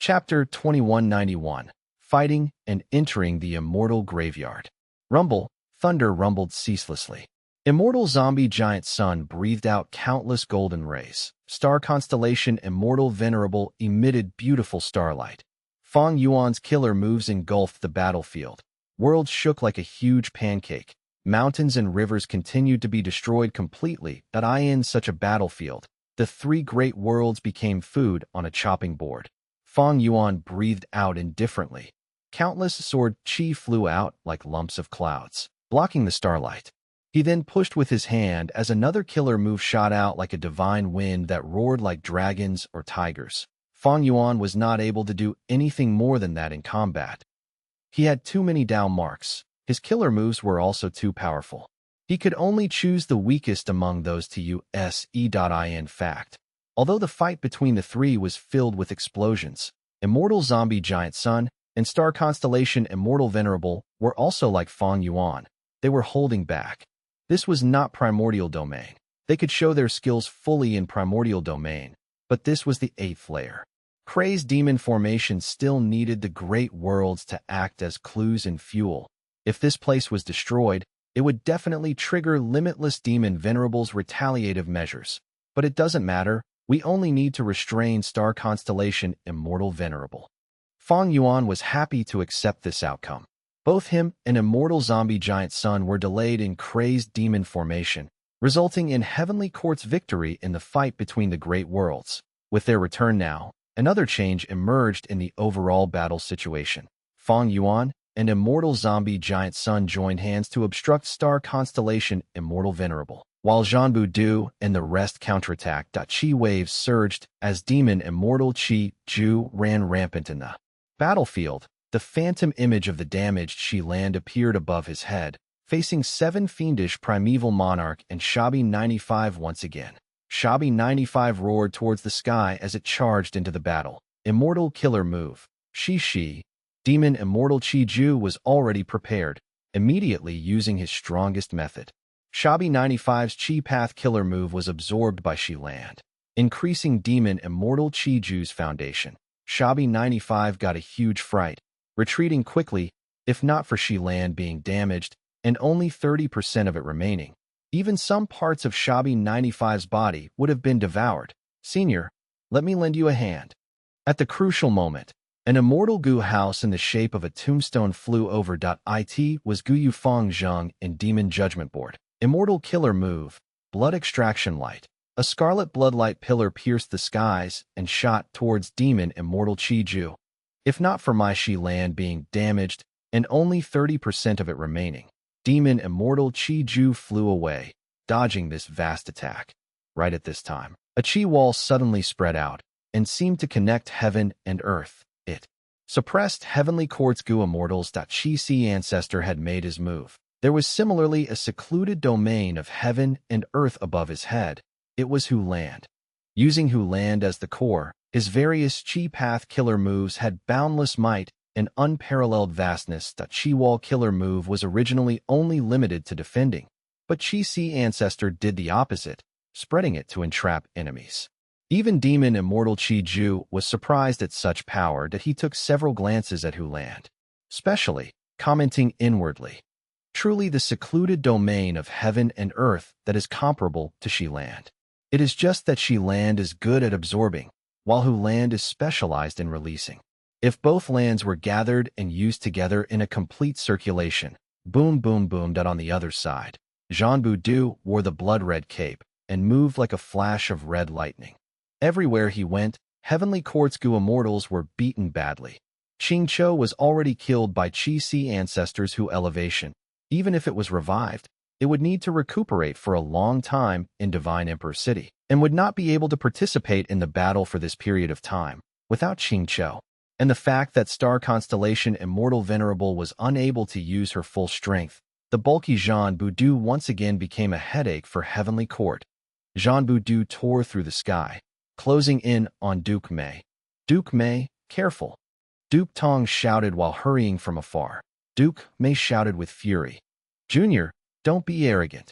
Chapter 2191. Fighting and Entering the Immortal Graveyard. Rumble, thunder rumbled ceaselessly. Immortal zombie giant sun breathed out countless golden rays. Star constellation Immortal Venerable emitted beautiful starlight. Fang Yuan's killer moves engulfed the battlefield. Worlds shook like a huge pancake. Mountains and rivers continued to be destroyed completely. In such a battlefield, the three great worlds became food on a chopping board. Fang Yuan breathed out indifferently. Countless sword chi flew out like lumps of clouds, blocking the starlight. He then pushed with his hand as another killer move shot out like a divine wind that roared like dragons or tigers. Fang Yuan was not able to do anything more than that in combat. He had too many down marks. His killer moves were also too powerful. He could only choose the weakest among those to use. In fact, although the fight between the three was filled with explosions, Immortal Zombie Giant Sun and Star Constellation Immortal Venerable were also like Fang Yuan. They were holding back. This was not Primordial Domain. They could show their skills fully in Primordial Domain, but this was the 8th layer. Crazed demon formation still needed the great worlds to act as clues and fuel. If this place was destroyed, it would definitely trigger limitless demon venerables' retaliative measures. But it doesn't matter. We only need to restrain Star Constellation Immortal Venerable. Fang Yuan was happy to accept this outcome. Both him and Immortal Zombie Giant Sun were delayed in crazed demon formation, resulting in Heavenly Court's victory in the fight between the great worlds. With their return now, another change emerged in the overall battle situation. Fang Yuan and Immortal Zombie Giant Sun joined hands to obstruct Star Constellation Immortal Venerable, while Zhanbu and the rest counterattacked. Qi waves surged as Demon Immortal Qi Ju ran rampant in the battlefield. The phantom image of the damaged Qi land appeared above his head, facing 7 fiendish primeval monarch and Shabi 95 once again. Shabi 95 roared towards the sky as it charged into the battle. Immortal Killer Move. Shi. Demon Immortal Qi Ju was already prepared, immediately using his strongest method. Shabi 95's Qi Path Killer Move was absorbed by Qi Land, increasing Demon Immortal Qi Ju's foundation. Shabi 95 got a huge fright, retreating quickly, if not for Qi Land being damaged and only 30% of it remaining. Even some parts of Shabi 95's body would have been devoured. Senior, let me lend you a hand. At the crucial moment, an immortal Gu house in the shape of a tombstone flew over. It was Guyu Feng Zheng in Demon Judgment Board. Immortal Killer Move. Blood Extraction Light. A scarlet bloodlight pillar pierced the skies and shot towards Demon Immortal Qi Ju. If not for my Qi Land being damaged and only 30% of it remaining, Demon Immortal Qi Ju flew away, dodging this vast attack. Right at this time, a Qi wall suddenly spread out and seemed to connect heaven and earth. It suppressed Heavenly Court's Gu Immortals. Qi ancestor had made his move. There was similarly a secluded domain of heaven and earth above his head. It was Hu Land. Using Hu Land as the core, his various Qi Path killer moves had boundless might and unparalleled vastness. Qi Wall Killer Move was originally only limited to defending, but Qi ancestor did the opposite, spreading it to entrap enemies. Even Demon Immortal Qi Ju was surprised at such power that he took several glances at Hu Land, specially, commenting inwardly, truly the secluded domain of heaven and earth that is comparable to Qi Land. It is just that Qi Land is good at absorbing, while Hu Land is specialized in releasing. If both lands were gathered and used together in a complete circulation, boom boom boom. On the other side, Zhanbu wore the blood-red cape and moved like a flash of red lightning. Everywhere he went, Heavenly Court's Gu Immortals were beaten badly. Qingqiu was already killed by Qi ancestors Hu Elevation. Even if it was revived, it would need to recuperate for a long time in Divine Emperor City, and would not be able to participate in the battle for this period of time without Qingqiu. And the fact that Star Constellation Immortal Venerable was unable to use her full strength, the bulky Zhanbu once again became a headache for Heavenly Court. Zhanbu tore through the sky, closing in on Duke Mei. Duke Mei, careful! Duke Tong shouted while hurrying from afar. Duke Mei shouted with fury. Junior, don't be arrogant.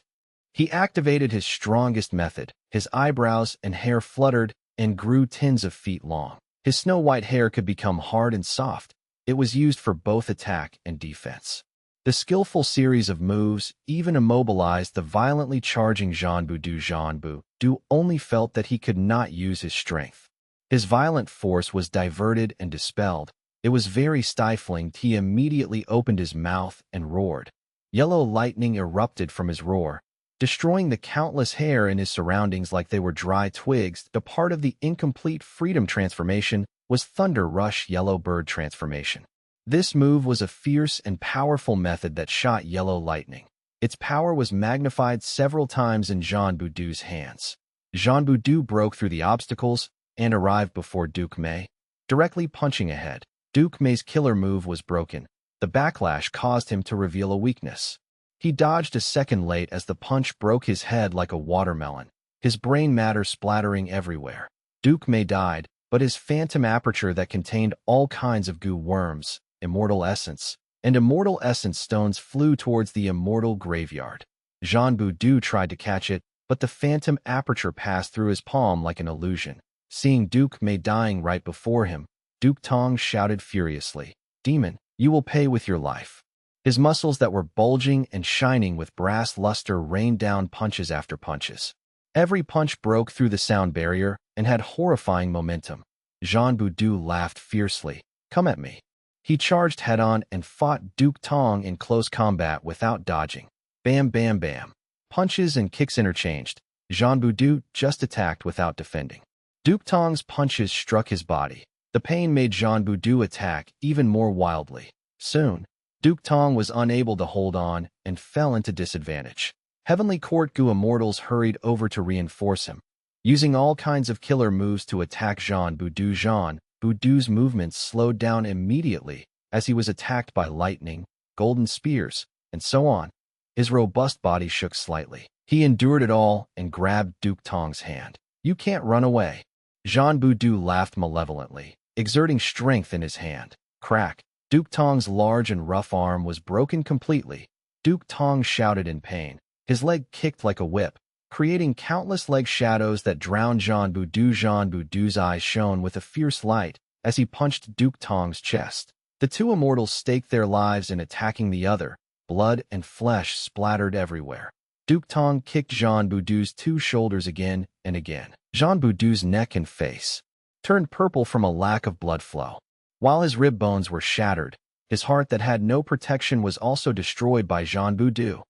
He activated his strongest method. His eyebrows and hair fluttered and grew tens of feet long. His snow-white hair could become hard and soft. It was used for both attack and defense. The skillful series of moves even immobilized the violently charging Zhanbu Du. Zhanbu Du only felt that he could not use his strength. His violent force was diverted and dispelled. It was very stifling. He immediately opened his mouth and roared. Yellow lightning erupted from his roar, destroying the countless hair in his surroundings like they were dry twigs. The part of the incomplete freedom transformation was Thunder Rush Yellow Bird transformation. This move was a fierce and powerful method that shot yellow lightning. Its power was magnified several times in Zhanbu Du's hands. Zhanbu Du broke through the obstacles and arrived before Duke Mei, directly punching ahead. Duke Mei's killer move was broken. The backlash caused him to reveal a weakness. He dodged a second late as the punch broke his head like a watermelon, his brain matter splattering everywhere. Duke Mei died, but his phantom aperture that contained all kinds of goo worms, immortal essence, and immortal essence stones flew towards the immortal graveyard. Zhanbu Du tried to catch it, but the phantom aperture passed through his palm like an illusion. Seeing Duke Mei dying right before him, Duke Tong shouted furiously, "Demon, you will pay with your life." His muscles that were bulging and shining with brass luster rained down punches after punches. Every punch broke through the sound barrier and had horrifying momentum. Zhanbu Du laughed fiercely. "Come at me." He charged head-on and fought Duke Tong in close combat without dodging. Bam, bam, bam. Punches and kicks interchanged. Zhanbu Du just attacked without defending. Duke Tong's punches struck his body. The pain made Zhanbu Du attack even more wildly. Soon, Duke Tong was unable to hold on and fell into disadvantage. Heavenly Court Gu immortals hurried over to reinforce him, using all kinds of killer moves to attack Zhanbu Du. Zhanbu Du's movements slowed down immediately as he was attacked by lightning, golden spears, and so on. His robust body shook slightly. He endured it all and grabbed Duke Tong's hand. "You can't run away." Zhanbu Du laughed malevolently, exerting strength in his hand. Crack! Duke Tong's large and rough arm was broken completely. Duke Tong shouted in pain. His leg kicked like a whip, creating countless leg shadows that drowned Zhanbu Du. Zhanbu Du's eyes shone with a fierce light as he punched Duke Tong's chest. The two immortals staked their lives in attacking the other. Blood and flesh splattered everywhere. Duke Tong kicked Zhanbu Du's two shoulders again and again. Zhanbu Du's neck and face turned purple from a lack of blood flow. While his rib bones were shattered, his heart that had no protection was also destroyed by Zhanbu Du.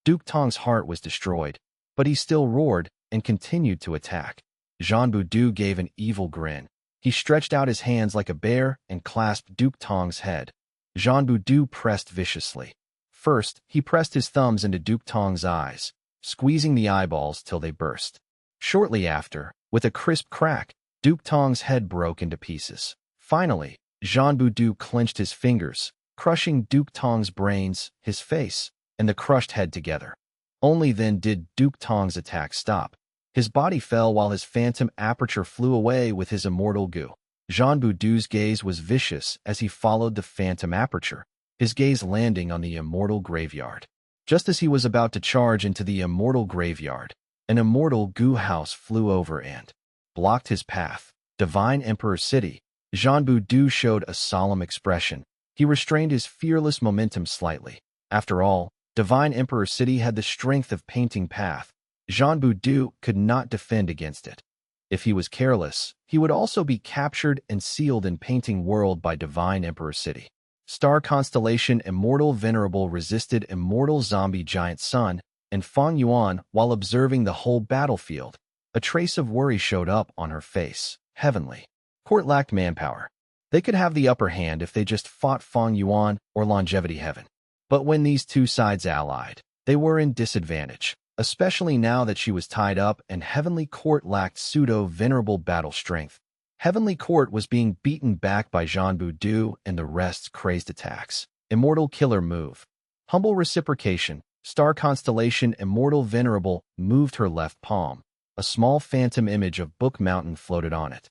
Duke Tong's heart was destroyed, but he still roared and continued to attack. Zhanbu Du gave an evil grin. He stretched out his hands like a bear and clasped Duke Tong's head. Zhanbu Du pressed viciously. First, he pressed his thumbs into Duke Tong's eyes, squeezing the eyeballs till they burst. Shortly after, with a crisp crack, Duke Tong's head broke into pieces. Finally, Zhanbu Du clenched his fingers, crushing Duke Tong's brains, his face, and the crushed head together. Only then did Duke Tong's attack stop. His body fell while his phantom aperture flew away with his immortal goo. Zhanbu Du's gaze was vicious as he followed the phantom aperture, his gaze landing on the immortal graveyard. Just as he was about to charge into the immortal graveyard, an immortal goo house flew over and blocked his path. Divine Emperor City. Zhanbu Du showed a solemn expression. He restrained his fearless momentum slightly. After all, Divine Emperor City had the strength of painting path. Zhanbu Du could not defend against it. If he was careless, he would also be captured and sealed in painting world by Divine Emperor City. Star constellation Immortal Venerable resisted Immortal Zombie Giant Sun and Fang Yuan while observing the whole battlefield. A trace of worry showed up on her face. Heavenly Court lacked manpower. They could have the upper hand if they just fought Fang Yuan or Longevity Heaven. But when these two sides allied, they were in disadvantage, especially now that she was tied up and Heavenly Court lacked pseudo-venerable battle strength. Heavenly Court was being beaten back by Zhanbu Du and the rest's crazed attacks. Immortal Killer Move. Humble Reciprocation. Star Constellation Immortal Venerable moved her left palm. A small phantom image of Book Mountain floated on it.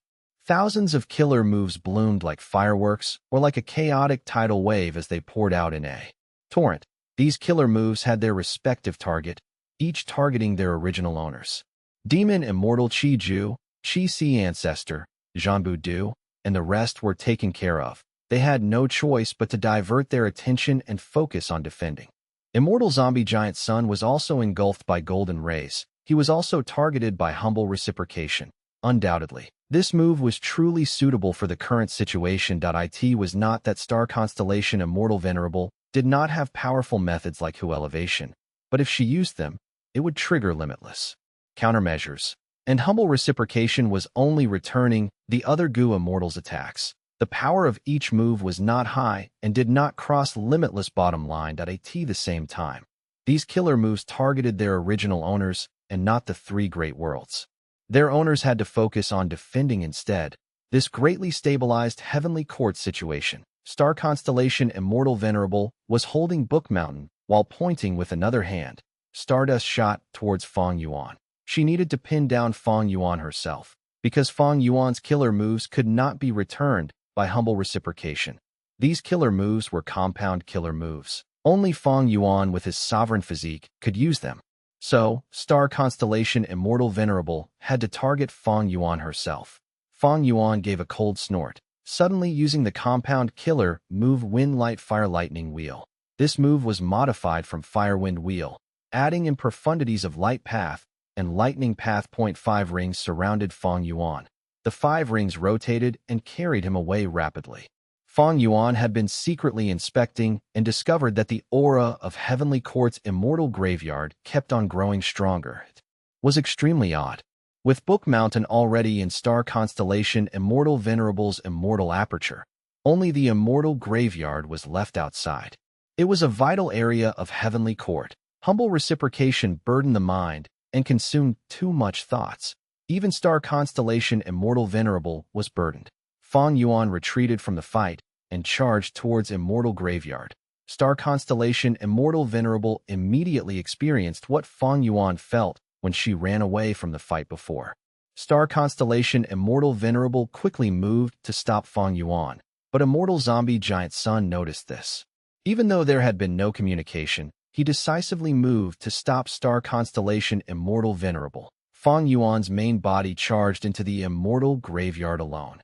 Thousands of killer moves bloomed like fireworks or like a chaotic tidal wave as they poured out in a torrent. These killer moves had their respective target, each targeting their original owners. Demon Immortal Chi Ju, Chi Si Ancestor, Zhanbu Du, and the rest were taken care of. They had no choice but to divert their attention and focus on defending. Immortal zombie giant Sun was also engulfed by golden rays. He was also targeted by humble reciprocation. Undoubtedly, this move was truly suitable for the current situation. It was not that star constellation Immortal Venerable did not have powerful methods like Hu elevation, but if she used them, it would trigger limitless countermeasures, and humble reciprocation was only returning the other Gu Immortals' attacks. The power of each move was not high and did not cross limitless bottom line. At the same time, these killer moves targeted their original owners and not the three great worlds. Their owners had to focus on defending instead. This greatly stabilized Heavenly Court situation. Star constellation Immortal Venerable was holding Book Mountain while pointing with another hand. Stardust shot towards Fang Yuan. She needed to pin down Fang Yuan herself, because Fang Yuan's killer moves could not be returned by humble reciprocation. These killer moves were compound killer moves. Only Fang Yuan with his sovereign physique could use them. So, star constellation Immortal Venerable had to target Fang Yuan herself. Fang Yuan gave a cold snort, suddenly using the compound killer move Wind Light Fire Lightning Wheel. This move was modified from Fire Wind Wheel, adding in profundities of Light Path and Lightning Path. 5 rings surrounded Fang Yuan. The 5 rings rotated and carried him away rapidly. Fang Yuan had been secretly inspecting and discovered that the aura of Heavenly Court's immortal graveyard kept on growing stronger. It was extremely odd. With Book Mountain already in star constellation Immortal Venerable's immortal aperture, only the immortal graveyard was left outside. It was a vital area of Heavenly Court. Humble reciprocation burdened the mind and consumed too much thoughts. Even star constellation Immortal Venerable was burdened. Fang Yuan retreated from the fight and charged towards Immortal Graveyard. Star constellation Immortal Venerable immediately experienced what Fang Yuan felt when she ran away from the fight before. Star constellation Immortal Venerable quickly moved to stop Fang Yuan, but Immortal Zombie Giant Sun noticed this. Even though there had been no communication, he decisively moved to stop star constellation Immortal Venerable. Fang Yuan's main body charged into the Immortal Graveyard alone.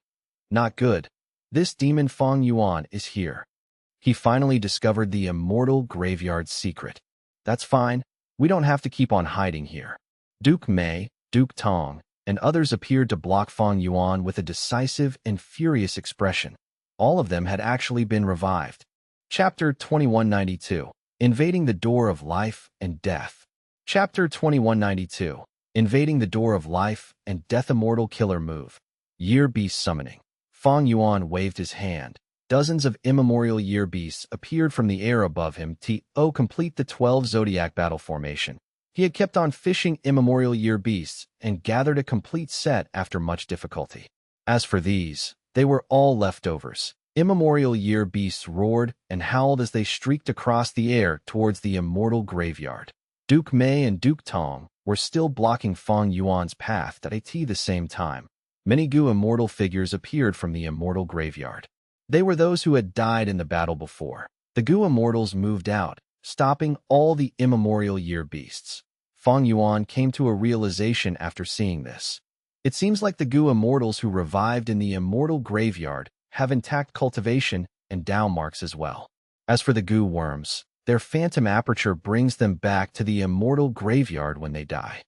Not good. This demon Fang Yuan is here. He finally discovered the Immortal Graveyard's secret. That's fine. We don't have to keep on hiding here. Duke Mei, Duke Tong, and others appeared to block Fang Yuan with a decisive and furious expression. All of them had actually been revived. Chapter 2192. Invading the Door of Life and Death. Chapter 2192. Invading the Door of Life and Death. Immortal Killer Move. Year Beast Summoning. Fang Yuan waved his hand. Dozens of immemorial year beasts appeared from the air above him to complete the 12 zodiac battle formation. He had kept on fishing immemorial year beasts and gathered a complete set after much difficulty. As for these, they were all leftovers. Immemorial year beasts roared and howled as they streaked across the air towards the immortal graveyard. Duke Mei and Duke Tong were still blocking Fang Yuan's path at the same time. Many Gu immortal figures appeared from the immortal graveyard. They were those who had died in the battle before. The Gu immortals moved out, stopping all the immemorial year beasts. Fang Yuan came to a realization after seeing this. It seems like the Gu immortals who revived in the immortal graveyard have intact cultivation and Dao marks as well. As for the Gu worms, their phantom aperture brings them back to the immortal graveyard when they die.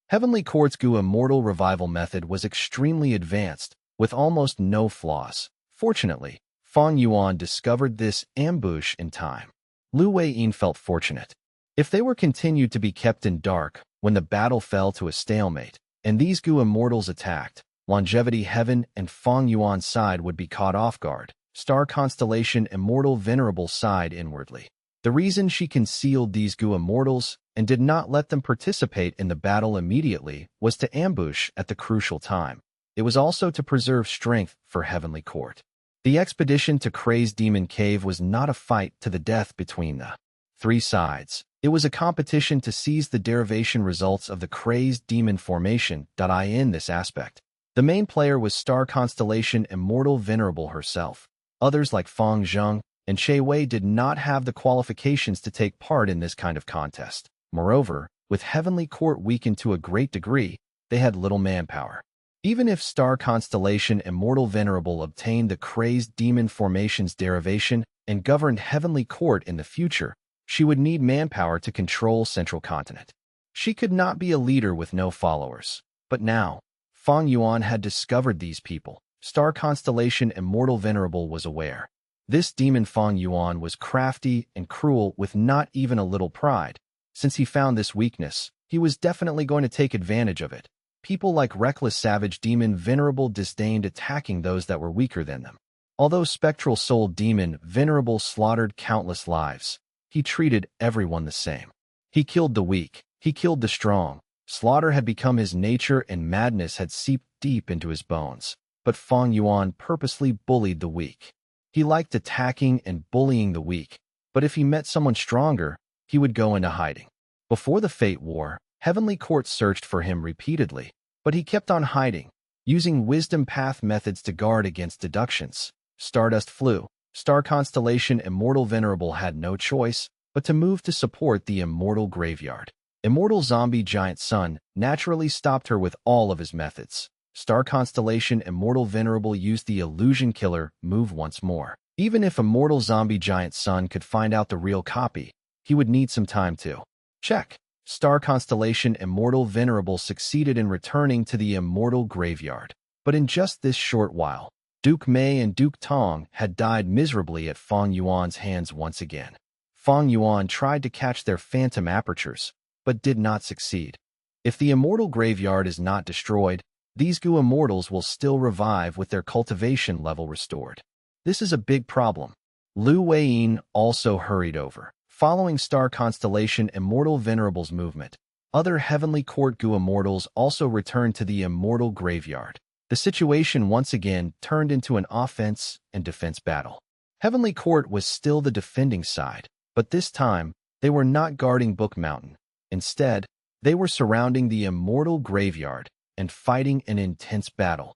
Heavenly Court's Gu immortal revival method was extremely advanced, with almost no flaws. Fortunately, Fang Yuan discovered this ambush in time. Lu Weiyin felt fortunate. If they were continued to be kept in dark when the battle fell to a stalemate, and these Gu immortals attacked, Longevity Heaven and Fang Yuan's side would be caught off guard. Star constellation Immortal Venerable sighed inwardly. The reason she concealed these Gu immortals and did not let them participate in the battle immediately was to ambush at the crucial time. It was also to preserve strength for Heavenly Court. The expedition to Kray's Demon Cave was not a fight to the death between the three sides. It was a competition to seize the derivation results of the Kray's Demon Formation. In this aspect, the main player was star constellation Immortal Venerable herself. Others like Fang Zheng and Che Wei did not have the qualifications to take part in this kind of contest. Moreover, with Heavenly Court weakened to a great degree, they had little manpower. Even if star constellation Immortal Venerable obtained the crazed demon formation's derivation and governed heavenly court in the future, she would need manpower to control Central Continent. She could not be a leader with no followers. But now, Fang Yuan had discovered these people. Star constellation Immortal Venerable was aware. This demon Fang Yuan was crafty and cruel with not even a little pride. Since he found this weakness, he was definitely going to take advantage of it. People like reckless savage demon Venerable disdained attacking those that were weaker than them. Although spectral soul demon Venerable slaughtered countless lives, he treated everyone the same. He killed the weak. He killed the strong. Slaughter had become his nature and madness had seeped deep into his bones. But Fang Yuan purposely bullied the weak. He liked attacking and bullying the weak, but if he met someone stronger, he would go into hiding. Before the Fate War, Heavenly Court searched for him repeatedly, but he kept on hiding, using wisdom path methods to guard against deductions. Stardust flew. Star constellation Immortal Venerable had no choice but to move to support the immortal graveyard. Immortal zombie giant sun naturally stopped her with all of his methods. Star constellation Immortal Venerable used the illusion killer move once more. Even if immortal zombie giant sun could find out the real copy, he would need some time to check. Star constellation Immortal Venerable succeeded in returning to the immortal graveyard. But in just this short while, Duke Mei and Duke Tong had died miserably at Fang Yuan's hands once again. Fang Yuan tried to catch their phantom apertures, but did not succeed. If the immortal graveyard is not destroyed, these Gu immortals will still revive with their cultivation level restored. This is a big problem. Lu Weiyin also hurried over. Following star constellation Immortal Venerable's movement, other Heavenly Court Gu immortals also returned to the immortal graveyard. The situation once again turned into an offense and defense battle. Heavenly Court was still the defending side, but this time, they were not guarding Book Mountain. Instead, they were surrounding the immortal graveyard and fighting an intense battle.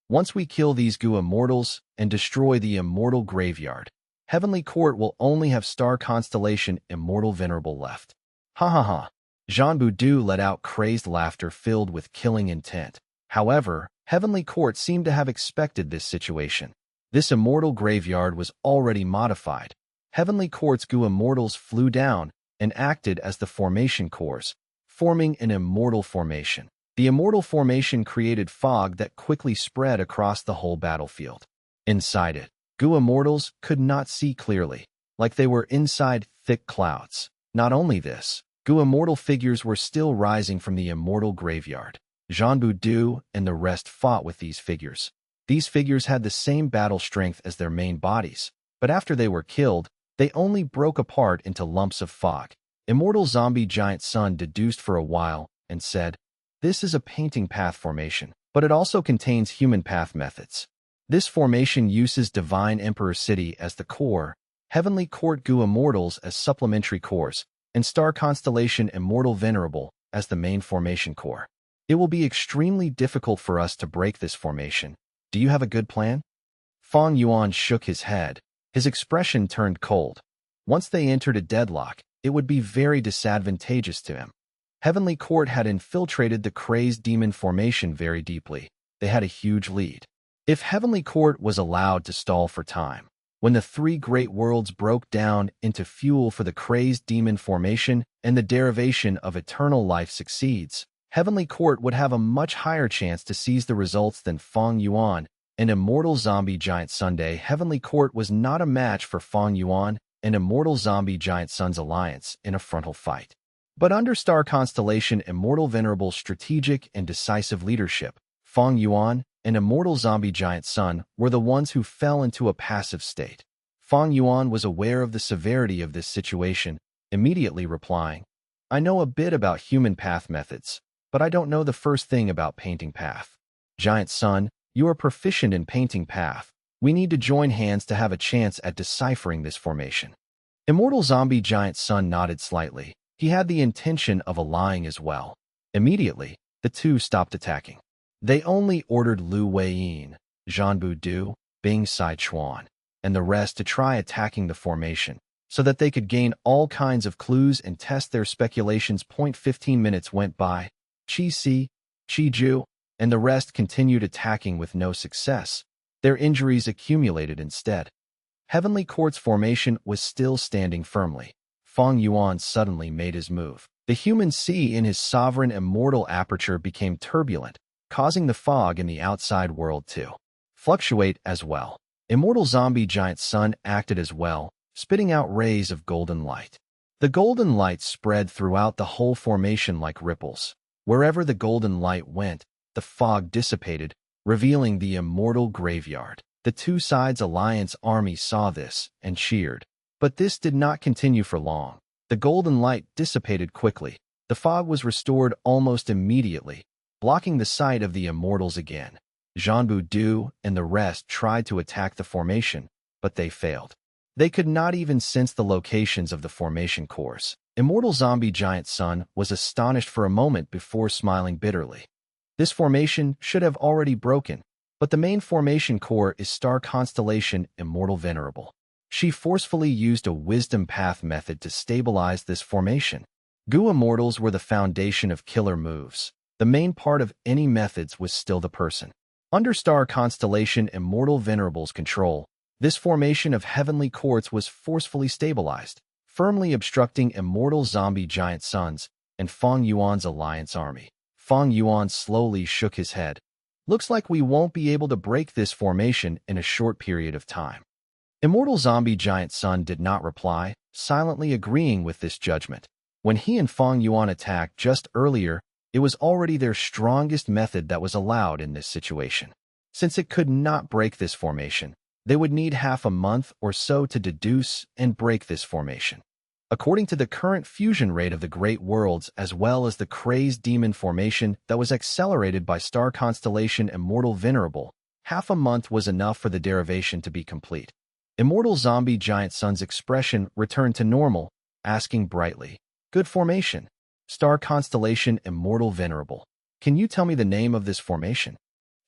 Once we kill these Gu immortals and destroy the immortal graveyard, Heavenly Court will only have star constellation Immortal Venerable left. Ha ha ha. Zhan Budu let out crazed laughter filled with killing intent. However, Heavenly Court seemed to have expected this situation. This immortal graveyard was already modified. Heavenly Court's Gu immortals flew down and acted as the formation cores, forming an immortal formation. The immortal formation created fog that quickly spread across the whole battlefield. Inside it, Gu immortals could not see clearly, like they were inside thick clouds. Not only this, Gu immortal figures were still rising from the immortal graveyard. Zhan Budu and the rest fought with these figures. These figures had the same battle strength as their main bodies, but after they were killed, they only broke apart into lumps of fog. Immortal zombie giant sun deduced for a while and said, "This is a painting path formation, but it also contains human path methods. This formation uses Divine Emperor City as the core, Heavenly Court Gu immortals as supplementary cores, and Star Constellation Immortal Venerable as the main formation core. It will be extremely difficult for us to break this formation. Do you have a good plan?" Fang Yuan shook his head. His expression turned cold. Once they entered a deadlock, it would be very disadvantageous to him. Heavenly Court had infiltrated the crazed demon formation very deeply. They had a huge lead. If Heavenly Court was allowed to stall for time, when the three great worlds broke down into fuel for the crazed demon formation and the derivation of eternal life succeeds, Heavenly Court would have a much higher chance to seize the results than Fang Yuan and Immortal Zombie Giant Sunday. Heavenly Court was not a match for Fang Yuan and Immortal Zombie Giant Sun's alliance in a frontal fight. But under Star Constellation Immortal Venerable's strategic and decisive leadership, Fang Yuan and Immortal Zombie Giant Sun were the ones who fell into a passive state. Fang Yuan was aware of the severity of this situation, immediately replying, "I know a bit about human path methods, but I don't know the first thing about painting path. Giant Sun, you are proficient in painting path. We need to join hands to have a chance at deciphering this formation." Immortal Zombie Giant Sun nodded slightly. He had the intention of allying as well. Immediately, the two stopped attacking. They only ordered Lu Weiyin, Zhan Budu, Bing Sichuan, and the rest to try attacking the formation, so that they could gain all kinds of clues and test their speculations. 15 minutes went by. Qi Si, Qi Ju, and the rest continued attacking with no success. Their injuries accumulated instead. Heavenly Court's formation was still standing firmly. Fang Yuan suddenly made his move. The human sea in his sovereign immortal aperture became turbulent, causing the fog in the outside world to fluctuate as well. Immortal zombie giant sun acted as well, spitting out rays of golden light. The golden light spread throughout the whole formation like ripples. Wherever the golden light went, the fog dissipated, revealing the immortal graveyard. The Two Sides Alliance army saw this and cheered. But this did not continue for long. The golden light dissipated quickly. The fog was restored almost immediately, blocking the sight of the immortals again. Du and the rest tried to attack the formation, but they failed. They could not even sense the locations of the formation cores. Immortal zombie giant sun was astonished for a moment before smiling bitterly. This formation should have already broken, but the main formation core is star constellation Immortal Venerable. She forcefully used a wisdom path method to stabilize this formation. Gu Immortals were the foundation of killer moves. The main part of any methods was still the person. Under star constellation Immortal Venerable's control, this formation of heavenly courts was forcefully stabilized, firmly obstructing immortal zombie giant suns and Fang Yuan's alliance army. Fang Yuan slowly shook his head. Looks like we won't be able to break this formation in a short period of time. Immortal zombie giant sun did not reply, silently agreeing with this judgment. When he and Fang Yuan attacked just earlier, it was already their strongest method that was allowed in this situation. Since it could not break this formation, they would need half a month or so to deduce and break this formation. According to the current fusion rate of the great worlds as well as the crazed demon formation that was accelerated by star constellation Immortal Venerable, half a month was enough for the derivation to be complete. Immortal zombie giant sun's expression returned to normal, asking brightly, "Good formation. Star constellation Immortal Venerable. Can you tell me the name of this formation?"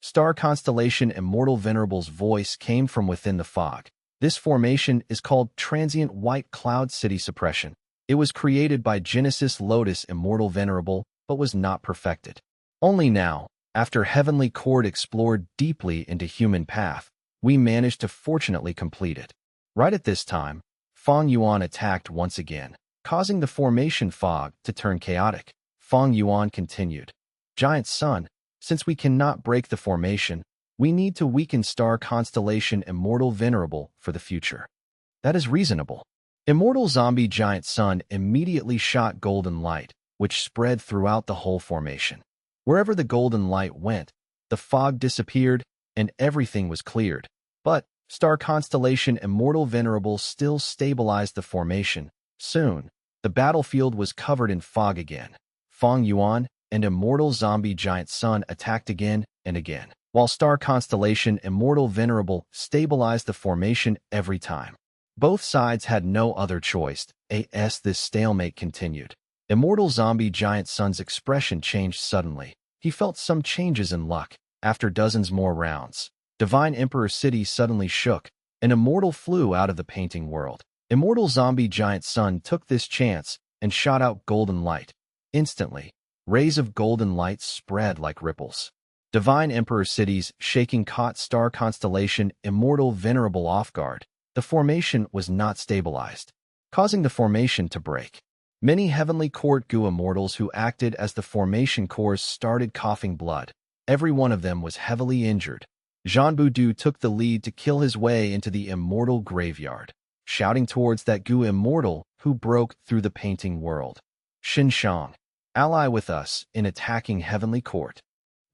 Star constellation Immortal Venerable's voice came from within the fog. This formation is called Transient White Cloud City Suppression. It was created by Genesis Lotus Immortal Venerable, but was not perfected. Only now, after Heavenly Court explored deeply into human path, we managed to fortunately complete it. Right at this time, Fang Yuan attacked once again, causing the formation fog to turn chaotic. Fang Yuan continued, "Giant Sun, since we cannot break the formation, we need to weaken star constellation Immortal Venerable for the future." "That is reasonable." Immortal zombie giant sun immediately shot golden light, which spread throughout the whole formation. Wherever the golden light went, the fog disappeared and everything was cleared. But star constellation Immortal Venerable still stabilized the formation. Soon, the battlefield was covered in fog again. Fang Yuan and Immortal Zombie Giant Sun attacked again and again, while star constellation Immortal Venerable stabilized the formation every time. Both sides had no other choice, as this stalemate continued. Immortal Zombie Giant Sun's expression changed suddenly. He felt some changes in luck. After dozens more rounds, Divine Emperor City suddenly shook, and Immortal flew out of the painting world. Immortal Zombie Giant Sun took this chance and shot out golden light. Instantly, rays of golden light spread like ripples. Divine Emperor City's shaking caught star constellation Immortal Venerable off guard. The formation was not stabilized, causing the formation to break. Many Heavenly Court Gu Immortals who acted as the formation cores started coughing blood. Every one of them was heavily injured. Zhan Budu took the lead to kill his way into the immortal graveyard, shouting towards that Gu Immortal who broke through the painting world. Xin Shang, ally with us in attacking Heavenly Court.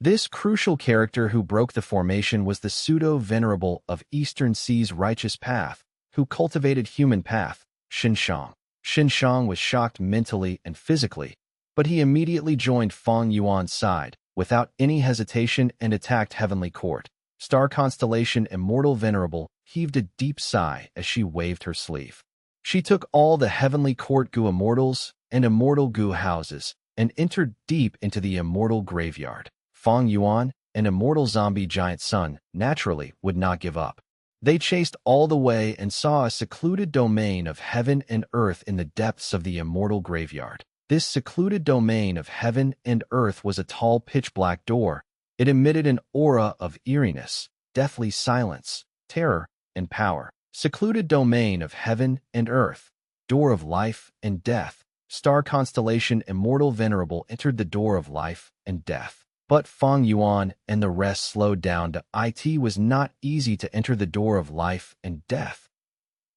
This crucial character who broke the formation was the pseudo-venerable of Eastern Sea's righteous path, who cultivated human path, Xin Shang. Xin Shang was shocked mentally and physically, but he immediately joined Fang Yuan's side, without any hesitation and attacked Heavenly Court. Star constellation Immortal Venerable heaved a deep sigh as she waved her sleeve. She took all the Heavenly Court Gu Immortals and Immortal Gu houses and entered deep into the immortal graveyard. Fang Yuan and Immortal Zombie Giant Sun naturally would not give up. They chased all the way and saw a secluded domain of heaven and earth in the depths of the immortal graveyard. This secluded domain of heaven and earth was a tall pitch-black door, It emitted an aura of eeriness, deathly silence, terror, and power. Secluded domain of heaven and earth, door of life and death. Star constellation immortal venerable entered the door of life and death. But Fang Yuan and the rest slowed down to it was not easy to enter the door of life and death.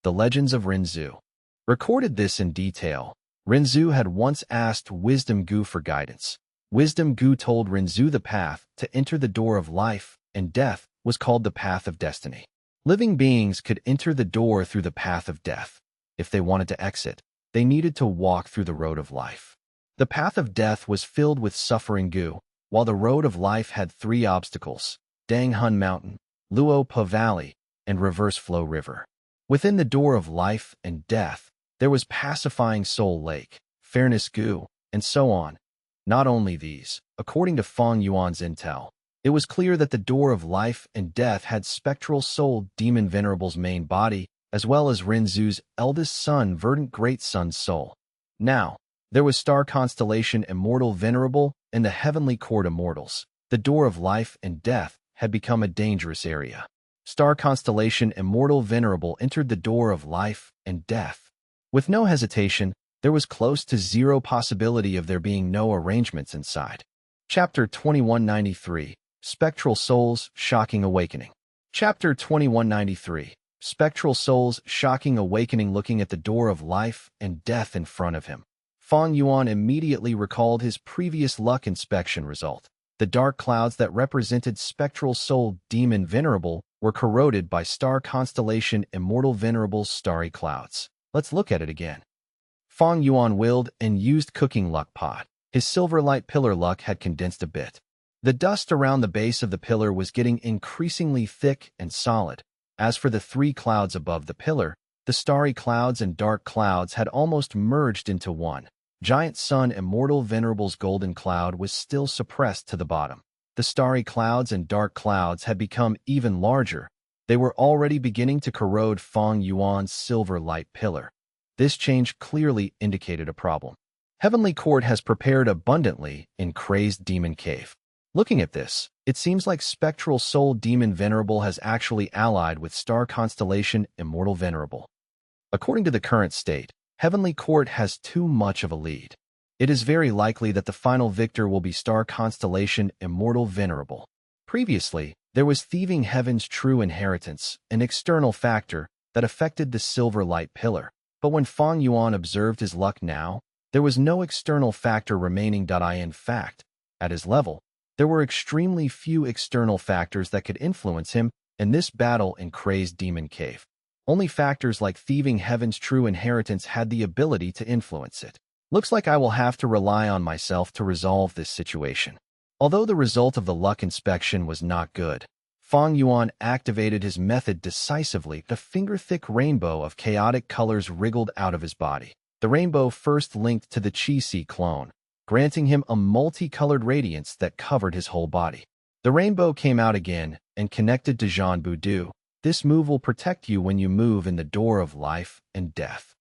The Legends of Renzu recorded this in detail. Renzu had once asked Wisdom Gu for guidance. Wisdom Gu told Renzu the path to enter the door of life and death was called the path of destiny. Living beings could enter the door through the path of death. If they wanted to exit, they needed to walk through the road of life. The path of death was filled with suffering Gu, while the road of life had 3 obstacles: Dang Hun Mountain, Luo Pa Valley, and Reverse Flow River. Within the door of life and death, there was Pacifying Soul Lake, Fairness Gu, and so on. Not only these, according to Fang Yuan's intel, it was clear that the door of life and death had spectral soul demon venerable's main body, as well as Renzu's eldest son verdant great son's soul. Now, there was star constellation immortal venerable and the heavenly court immortals. The door of life and death had become a dangerous area. Star constellation immortal venerable entered the door of life and death. With no hesitation, there was close to zero possibility of there being no arrangements inside. Chapter 2193, Spectral Souls, Shocking Awakening. Chapter 2193, Spectral Souls, Shocking Awakening. Looking at the door of life and death in front of him, Fang Yuan immediately recalled his previous luck inspection result. The dark clouds that represented spectral soul demon venerable were corroded by star constellation immortal venerable's starry clouds. Let's look at it again. Fang Yuan willed and used cooking luck pot. His silver light pillar luck had condensed a bit. The dust around the base of the pillar was getting increasingly thick and solid. As for the 3 clouds above the pillar, the starry clouds and dark clouds had almost merged into one. Giant Sun immortal venerable's golden cloud was still suppressed to the bottom. The starry clouds and dark clouds had become even larger. They were already beginning to corrode Fang Yuan's silver light pillar. This change clearly indicated a problem. Heavenly Court has prepared abundantly in Crazed Demon Cave. Looking at this, it seems like Spectral Soul Demon Venerable has actually allied with Star Constellation Immortal Venerable. According to the current state, Heavenly Court has too much of a lead. It is very likely that the final victor will be Star Constellation Immortal Venerable. Previously, there was Thieving Heaven's True Inheritance, an external factor that affected the Silver Light Pillar. But when Fang Yuan observed his luck now, there was no external factor remaining. In fact, at his level, there were extremely few external factors that could influence him in this battle in Crazed Demon Cave. Only factors like Thieving Heaven's True Inheritance had the ability to influence it. Looks like I will have to rely on myself to resolve this situation. Although the result of the luck inspection was not good, Fang Yuan activated his method decisively. A finger-thick rainbow of chaotic colors wriggled out of his body. The rainbow first linked to the Qi-Si clone, granting him a multicolored radiance that covered his whole body. The rainbow came out again and connected to Zhan Budu. This move will protect you when you move in the door of life and death.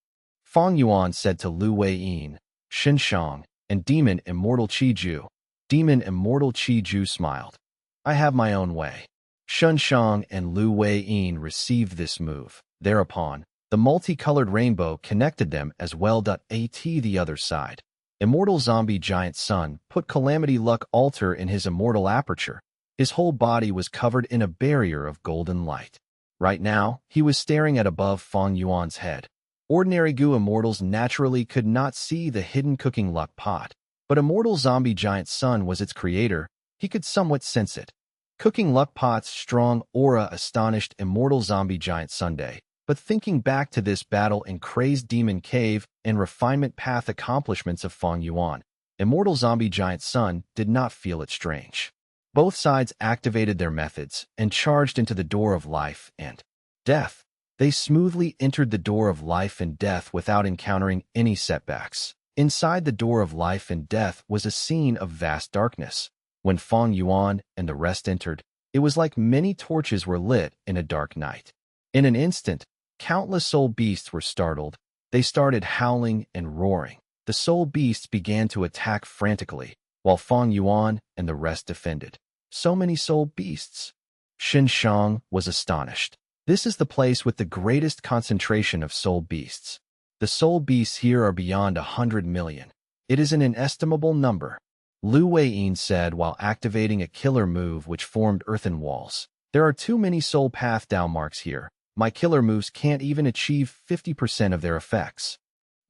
Fang Yuan said to Lu Weiyin, Shenshang, and Demon Immortal Qiju. Demon Immortal Qiju smiled. I have my own way. Shenshang and Lu Weiyin received this move. Thereupon, the multicolored rainbow connected them as well. At the other side, Immortal Zombie Giant Sun put Calamity Luck Altar in his immortal aperture. His whole body was covered in a barrier of golden light. Right now, he was staring at above Fang Yuan's head. Ordinary Gu immortals naturally could not see the hidden cooking luck pot, but Immortal Zombie Giant Sun was its creator. He could somewhat sense it. Cooking luck pot's strong aura astonished Immortal Zombie Giant Sunday. But thinking back to this battle in Crazed Demon Cave and refinement path accomplishments of Fang Yuan, Immortal Zombie Giant Sun did not feel it strange. Both sides activated their methods and charged into the door of life and death. They smoothly entered the door of life and death without encountering any setbacks. Inside the door of life and death was a scene of vast darkness. When Fang Yuan and the rest entered, it was like many torches were lit in a dark night. In an instant, countless soul beasts were startled. They started howling and roaring. The soul beasts began to attack frantically, while Fang Yuan and the rest defended. So many soul beasts. Shen Shang was astonished. This is the place with the greatest concentration of soul beasts. The soul beasts here are beyond 100 million. It is an inestimable number. Lu Weiyin said while activating a killer move which formed earthen walls. There are too many soul path down marks here. My killer moves can't even achieve 50% of their effects.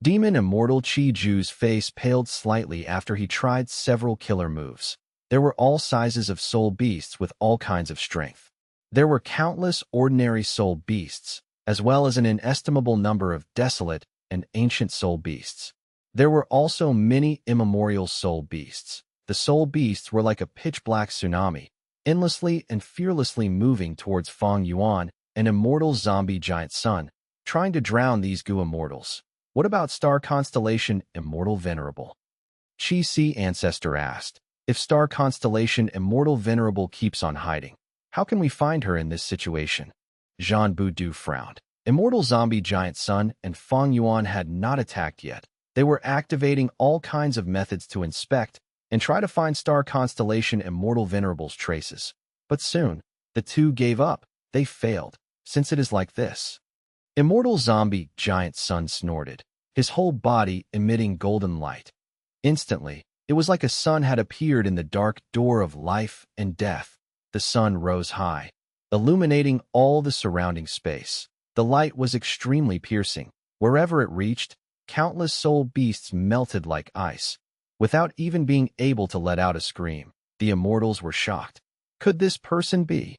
Demon Immortal Qi Ju's face paled slightly after he tried several killer moves. There were all sizes of soul beasts with all kinds of strength. There were countless ordinary soul beasts, as well as an inestimable number of desolate and ancient soul beasts. There were also many immemorial soul beasts. The soul beasts were like a pitch-black tsunami, endlessly and fearlessly moving towards Fang Yuan, an immortal zombie giant sun, trying to drown these Gu immortals. What about star constellation Immortal Venerable? Qi Si Ancestor asked. If star constellation Immortal Venerable keeps on hiding, how can we find her in this situation? Zhan Budu frowned. Immortal Zombie Giant Sun and Fang Yuan had not attacked yet. They were activating all kinds of methods to inspect and try to find star constellation Immortal Venerable's traces. But soon, the two gave up. They failed, since it is like this. Immortal Zombie Giant Sun snorted, his whole body emitting golden light. Instantly, it was like a sun had appeared in the dark door of life and death. The sun rose high, illuminating all the surrounding space. The light was extremely piercing. Wherever it reached, countless soul beasts melted like ice. Without even being able to let out a scream, the immortals were shocked. Could this person be?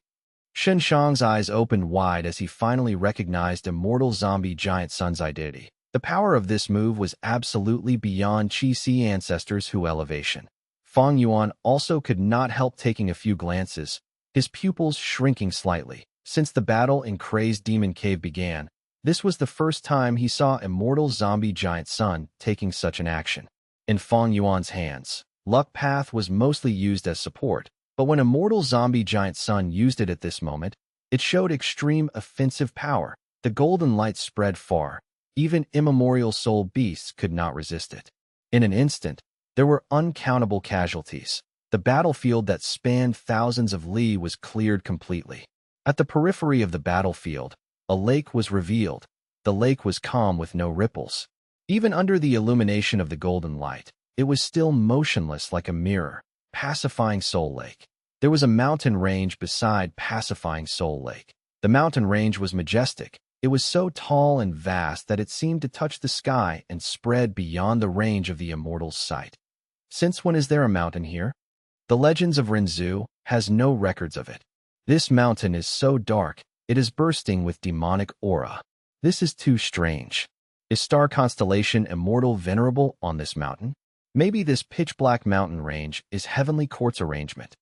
Shen Shang's eyes opened wide as he finally recognized Immortal Zombie Giant Sun's identity. The power of this move was absolutely beyond Qi Si Ancestor's Hu elevation. Fang Yuan also could not help taking a few glances, his pupils shrinking slightly. Since the battle in Crazed Demon Cave began, this was the first time he saw Immortal Zombie Giant Sun taking such an action. In Fang Yuan's hands, Luck Path was mostly used as support, but when Immortal Zombie Giant Sun used it at this moment, it showed extreme offensive power. The golden light spread far. Even immemorial soul beasts could not resist it. In an instant, there were uncountable casualties. The battlefield that spanned thousands of li was cleared completely. At the periphery of the battlefield, a lake was revealed. The lake was calm with no ripples. Even under the illumination of the golden light, it was still motionless like a mirror. Pacifying Soul Lake. There was a mountain range beside Pacifying Soul Lake. The mountain range was majestic. It was so tall and vast that it seemed to touch the sky and spread beyond the range of the immortal's sight. Since when is there a mountain here? The Legends of Renzu has no records of it. This mountain is so dark, it is bursting with demonic aura. This is too strange. Is star constellation Immortal Venerable on this mountain? Maybe this pitch-black mountain range is heavenly quartz arrangement.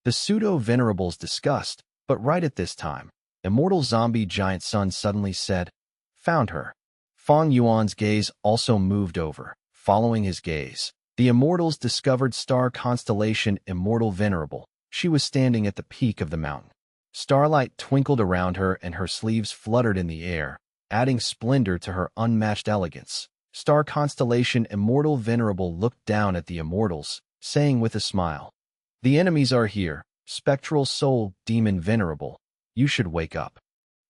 The pseudo-venerables discussed, but right at this time, Immortal Zombie Giant Sun suddenly said, "Found her." Fang Yuan's gaze also moved over. Following his gaze, the immortals discovered star constellation Immortal Venerable. She was standing at the peak of the mountain. Starlight twinkled around her and her sleeves fluttered in the air, adding splendor to her unmatched elegance. Star constellation Immortal Venerable looked down at the immortals, saying with a smile, "The enemies are here, spectral soul demon Venerable. You should wake up."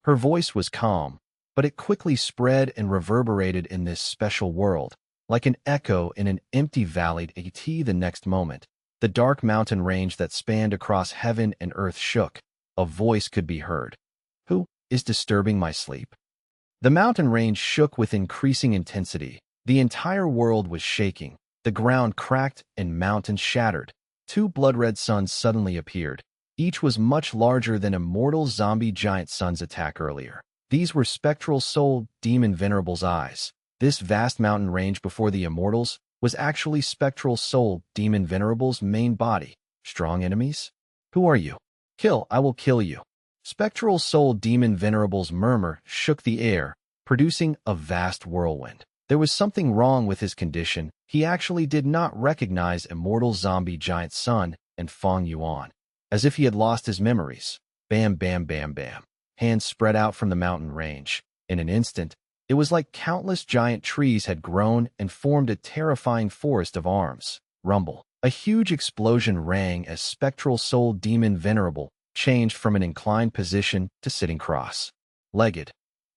Her voice was calm, but it quickly spread and reverberated in this special world, like an echo in an empty valley. The next moment, the dark mountain range that spanned across heaven and earth shook. A voice could be heard. "Who is disturbing my sleep?" The mountain range shook with increasing intensity. The entire world was shaking. The ground cracked and mountains shattered. Two blood-red suns suddenly appeared. Each was much larger than Immortal Zombie Giant Sun's attack earlier. These were spectral soul demon Venerable's eyes. This vast mountain range before the immortals was actually spectral soul demon Venerable's main body. Strong enemies? Who are you? Kill, I will kill you. Spectral soul demon Venerable's murmur shook the air, producing a vast whirlwind. There was something wrong with his condition. He actually did not recognize Immortal Zombie Giant Sun and Fang Yuan. As if he had lost his memories. Bam, bam, bam, bam. Hands spread out from the mountain range. In an instant, it was like countless giant trees had grown and formed a terrifying forest of arms. Rumble. A huge explosion rang as spectral soul demon Venerable changed from an inclined position to sitting cross-legged.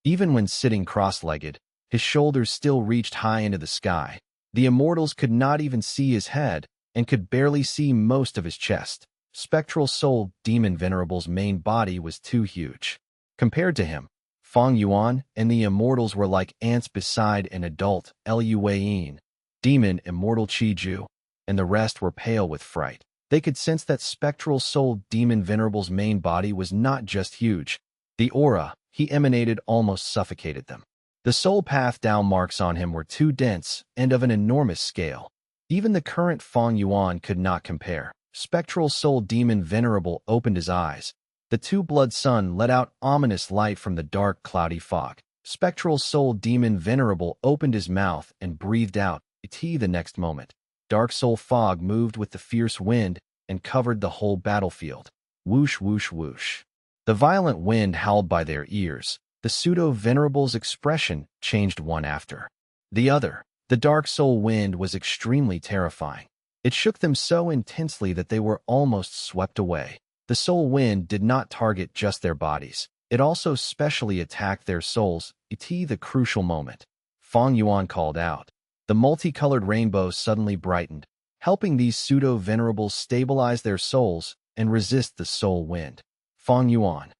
Even when sitting cross-legged, his shoulders still reached high into the sky. The immortals could not even see his head and could barely see most of his chest. Spectral soul demon Venerable's main body was too huge. Compared to him, Fang Yuan and the immortals were like ants beside an adult Luan, demon immortal Qi Ju, and the rest were pale with fright. They could sense that spectral soul demon Venerable's main body was not just huge. The aura he emanated almost suffocated them. The soul path down marks on him were too dense and of an enormous scale. Even the current Fang Yuan could not compare. Spectral soul demon Venerable opened his eyes. The two-blood sun let out ominous light from the dark, cloudy fog. Spectral soul demon Venerable opened his mouth and breathed out, the next moment. Dark soul fog moved with the fierce wind and covered the whole battlefield. Whoosh, whoosh, whoosh. The violent wind howled by their ears. The pseudo-venerable's expression changed one after the other. The dark soul wind was extremely terrifying. It shook them so intensely that they were almost swept away. The soul wind did not target just their bodies. It also specially attacked their souls. The crucial moment. Fang Yuan called out. The multicolored rainbow suddenly brightened, helping these pseudo-venerables stabilize their souls and resist the soul wind. Fang Yuan.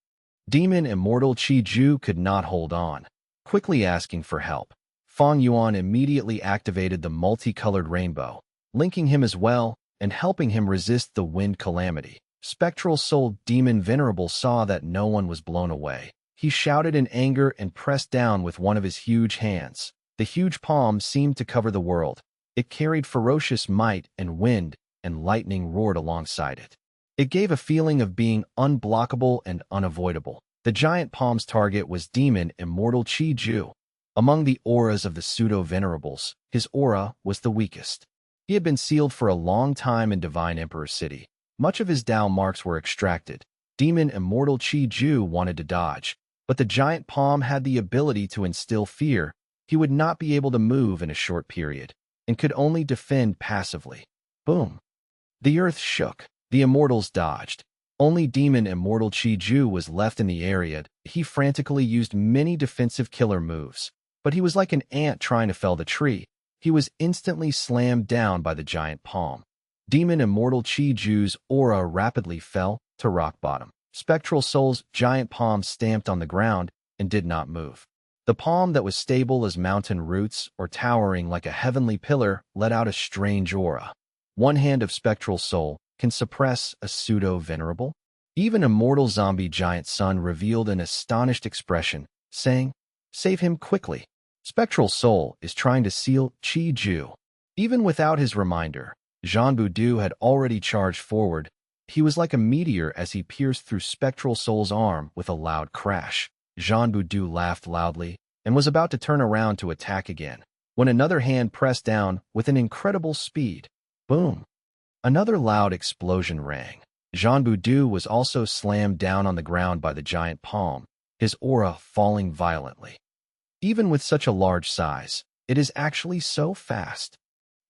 Demon immortal Qi Ju could not hold on. Quickly asking for help, Fang Yuan immediately activated the multicolored rainbow, linking him as well and helping him resist the wind calamity. Spectral soul demon Venerable saw that no one was blown away. He shouted in anger and pressed down with one of his huge hands. The huge palm seemed to cover the world. It carried ferocious might and wind, and lightning roared alongside it. It gave a feeling of being unblockable and unavoidable. The giant palm's target was demon immortal Qi Ju. Among the auras of the pseudo-venerables, his aura was the weakest. He had been sealed for a long time in Divine Emperor City. Much of his Tao marks were extracted. Demon immortal Qi Ju wanted to dodge, but the giant palm had the ability to instill fear. He would not be able to move in a short period, and could only defend passively. Boom. The earth shook. The immortals dodged. Only demon immortal Qi Ju was left in the area. He frantically used many defensive killer moves, but he was like an ant trying to fell the tree. He was instantly slammed down by the giant palm. Demon immortal Qi Ju's aura rapidly fell to rock bottom. Spectral soul's giant palm stamped on the ground and did not move. The palm that was stable as mountain roots or towering like a heavenly pillar let out a strange aura. One hand of spectral soul can suppress a pseudo-venerable? Even immortal zombie giant sun revealed an astonished expression, saying, "Save him quickly. Spectral soul is trying to seal Qi Ju." Even without his reminder, Zhan Budu had already charged forward. He was like a meteor as he pierced through spectral soul's arm with a loud crash. Zhan Budu laughed loudly and was about to turn around to attack again, when another hand pressed down with an incredible speed. Boom. Another loud explosion rang. Zhan Budu was also slammed down on the ground by the giant palm, his aura falling violently. Even with such a large size, it is actually so fast.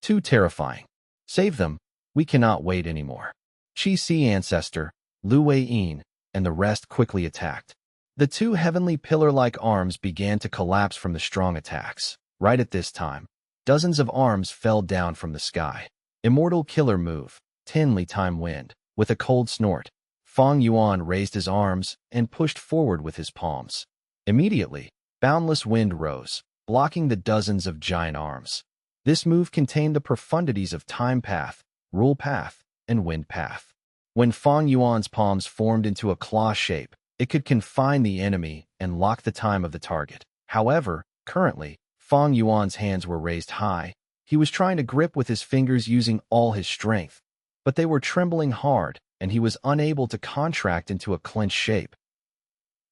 Too terrifying. Save them. We cannot wait anymore. Qi Si ancestor, Lu Weiyin, and the rest quickly attacked. The two heavenly pillar-like arms began to collapse from the strong attacks. Right at this time, dozens of arms fell down from the sky. Immortal killer move, Tinli time wind. With a cold snort, Fang Yuan raised his arms and pushed forward with his palms. Immediately, boundless wind rose, blocking the dozens of giant arms. This move contained the profundities of time path, rule path, and wind path. When Fang Yuan's palms formed into a claw shape, it could confine the enemy and lock the time of the target. However, currently, Fang Yuan's hands were raised high. He was trying to grip with his fingers using all his strength, but they were trembling hard, and he was unable to contract into a clenched shape.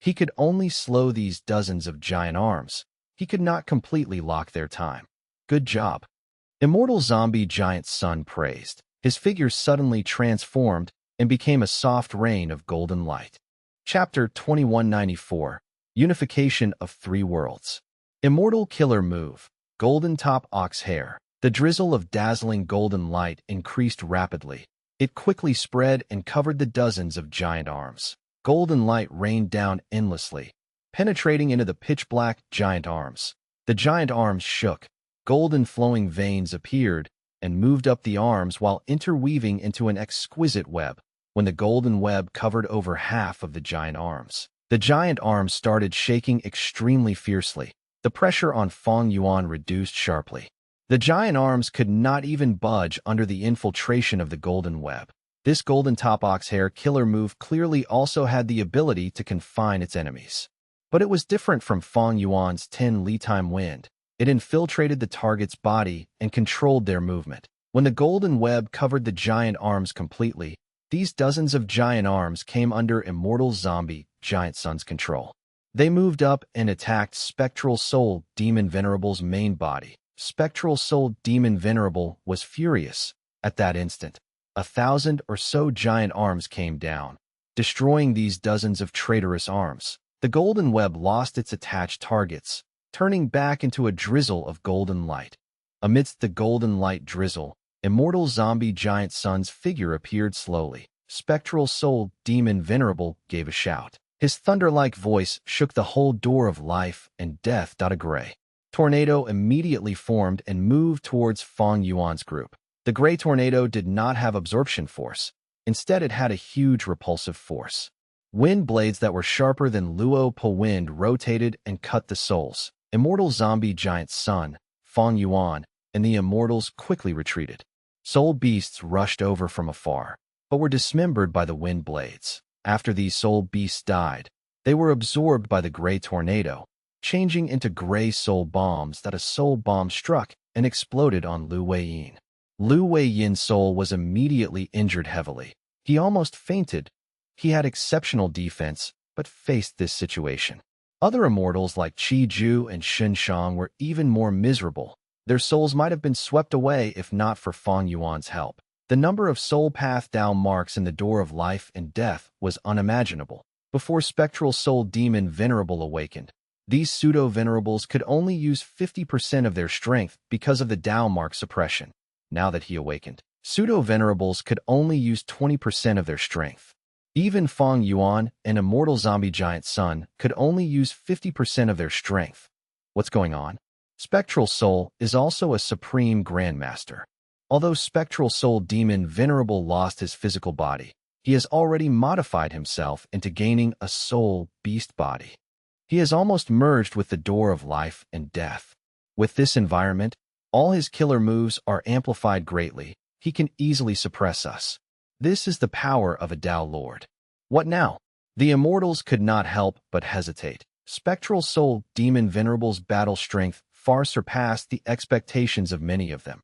He could only slow these dozens of giant arms. He could not completely lock their time. Good job. Immortal zombie giant sun praised. His figure suddenly transformed and became a soft rain of golden light. Chapter 2194. Unification of Three Worlds. Immortal killer move. Golden top ox hair. The drizzle of dazzling golden light increased rapidly. It quickly spread and covered the dozens of giant arms. Golden light rained down endlessly, penetrating into the pitch-black giant arms. The giant arms shook. Golden flowing veins appeared and moved up the arms while interweaving into an exquisite web. When the golden web covered over half of the giant arms started shaking extremely fiercely. The pressure on Fang Yuan reduced sharply. The giant arms could not even budge under the infiltration of the golden web. This golden top oxhair killer move clearly also had the ability to confine its enemies. But it was different from Fang Yuan's 10 Li time wind. It infiltrated the target's body and controlled their movement. When the golden web covered the giant arms completely, these dozens of giant arms came under immortal zombie giant son's control. They moved up and attacked Spectral Soul Demon Venerable's main body. Spectral Soul Demon Venerable was furious. At that instant, 1,000 or so giant arms came down, destroying these dozens of traitorous arms. The golden web lost its attached targets, turning back into a drizzle of golden light. Amidst the golden light drizzle, immortal zombie giant son's figure appeared slowly. Spectral Soul Demon Venerable gave a shout. His thunder-like voice shook the whole door of life and death. A gray tornado immediately formed and moved towards Fang Yuan's group. The gray tornado did not have absorption force. Instead, it had a huge repulsive force. Wind blades that were sharper than Luo Po wind rotated and cut the souls. Immortal zombie giant son, Fang Yuan, and the immortals quickly retreated. Soul beasts rushed over from afar, but were dismembered by the wind blades. After these soul beasts died, they were absorbed by the gray tornado, changing into gray soul bombs. A soul bomb struck and exploded on Lu Weiyin. Lu Weiyin's soul was immediately injured heavily. He almost fainted. He had exceptional defense, but faced this situation. Other immortals like Qi Ju and Shen Shang were even more miserable. Their souls might have been swept away if not for Fang Yuan's help. The number of soul path down marks in the door of life and death was unimaginable. Before Spectral Soul Demon Venerable awakened, these pseudo-venerables could only use 50% of their strength because of the down mark suppression. Now that he awakened, pseudo-venerables could only use 20% of their strength. Even Fang Yuan, an immortal zombie giant son, could only use 50% of their strength. What's going on? Spectral Soul is also a supreme grandmaster. Although Spectral Soul Demon Venerable lost his physical body, he has already modified himself into gaining a soul beast body. He has almost merged with the door of life and death. With this environment, all his killer moves are amplified greatly. He can easily suppress us. This is the power of a Tao Lord. What now? The immortals could not help but hesitate. Spectral Soul Demon Venerable's battle strength far surpassed the expectations of many of them.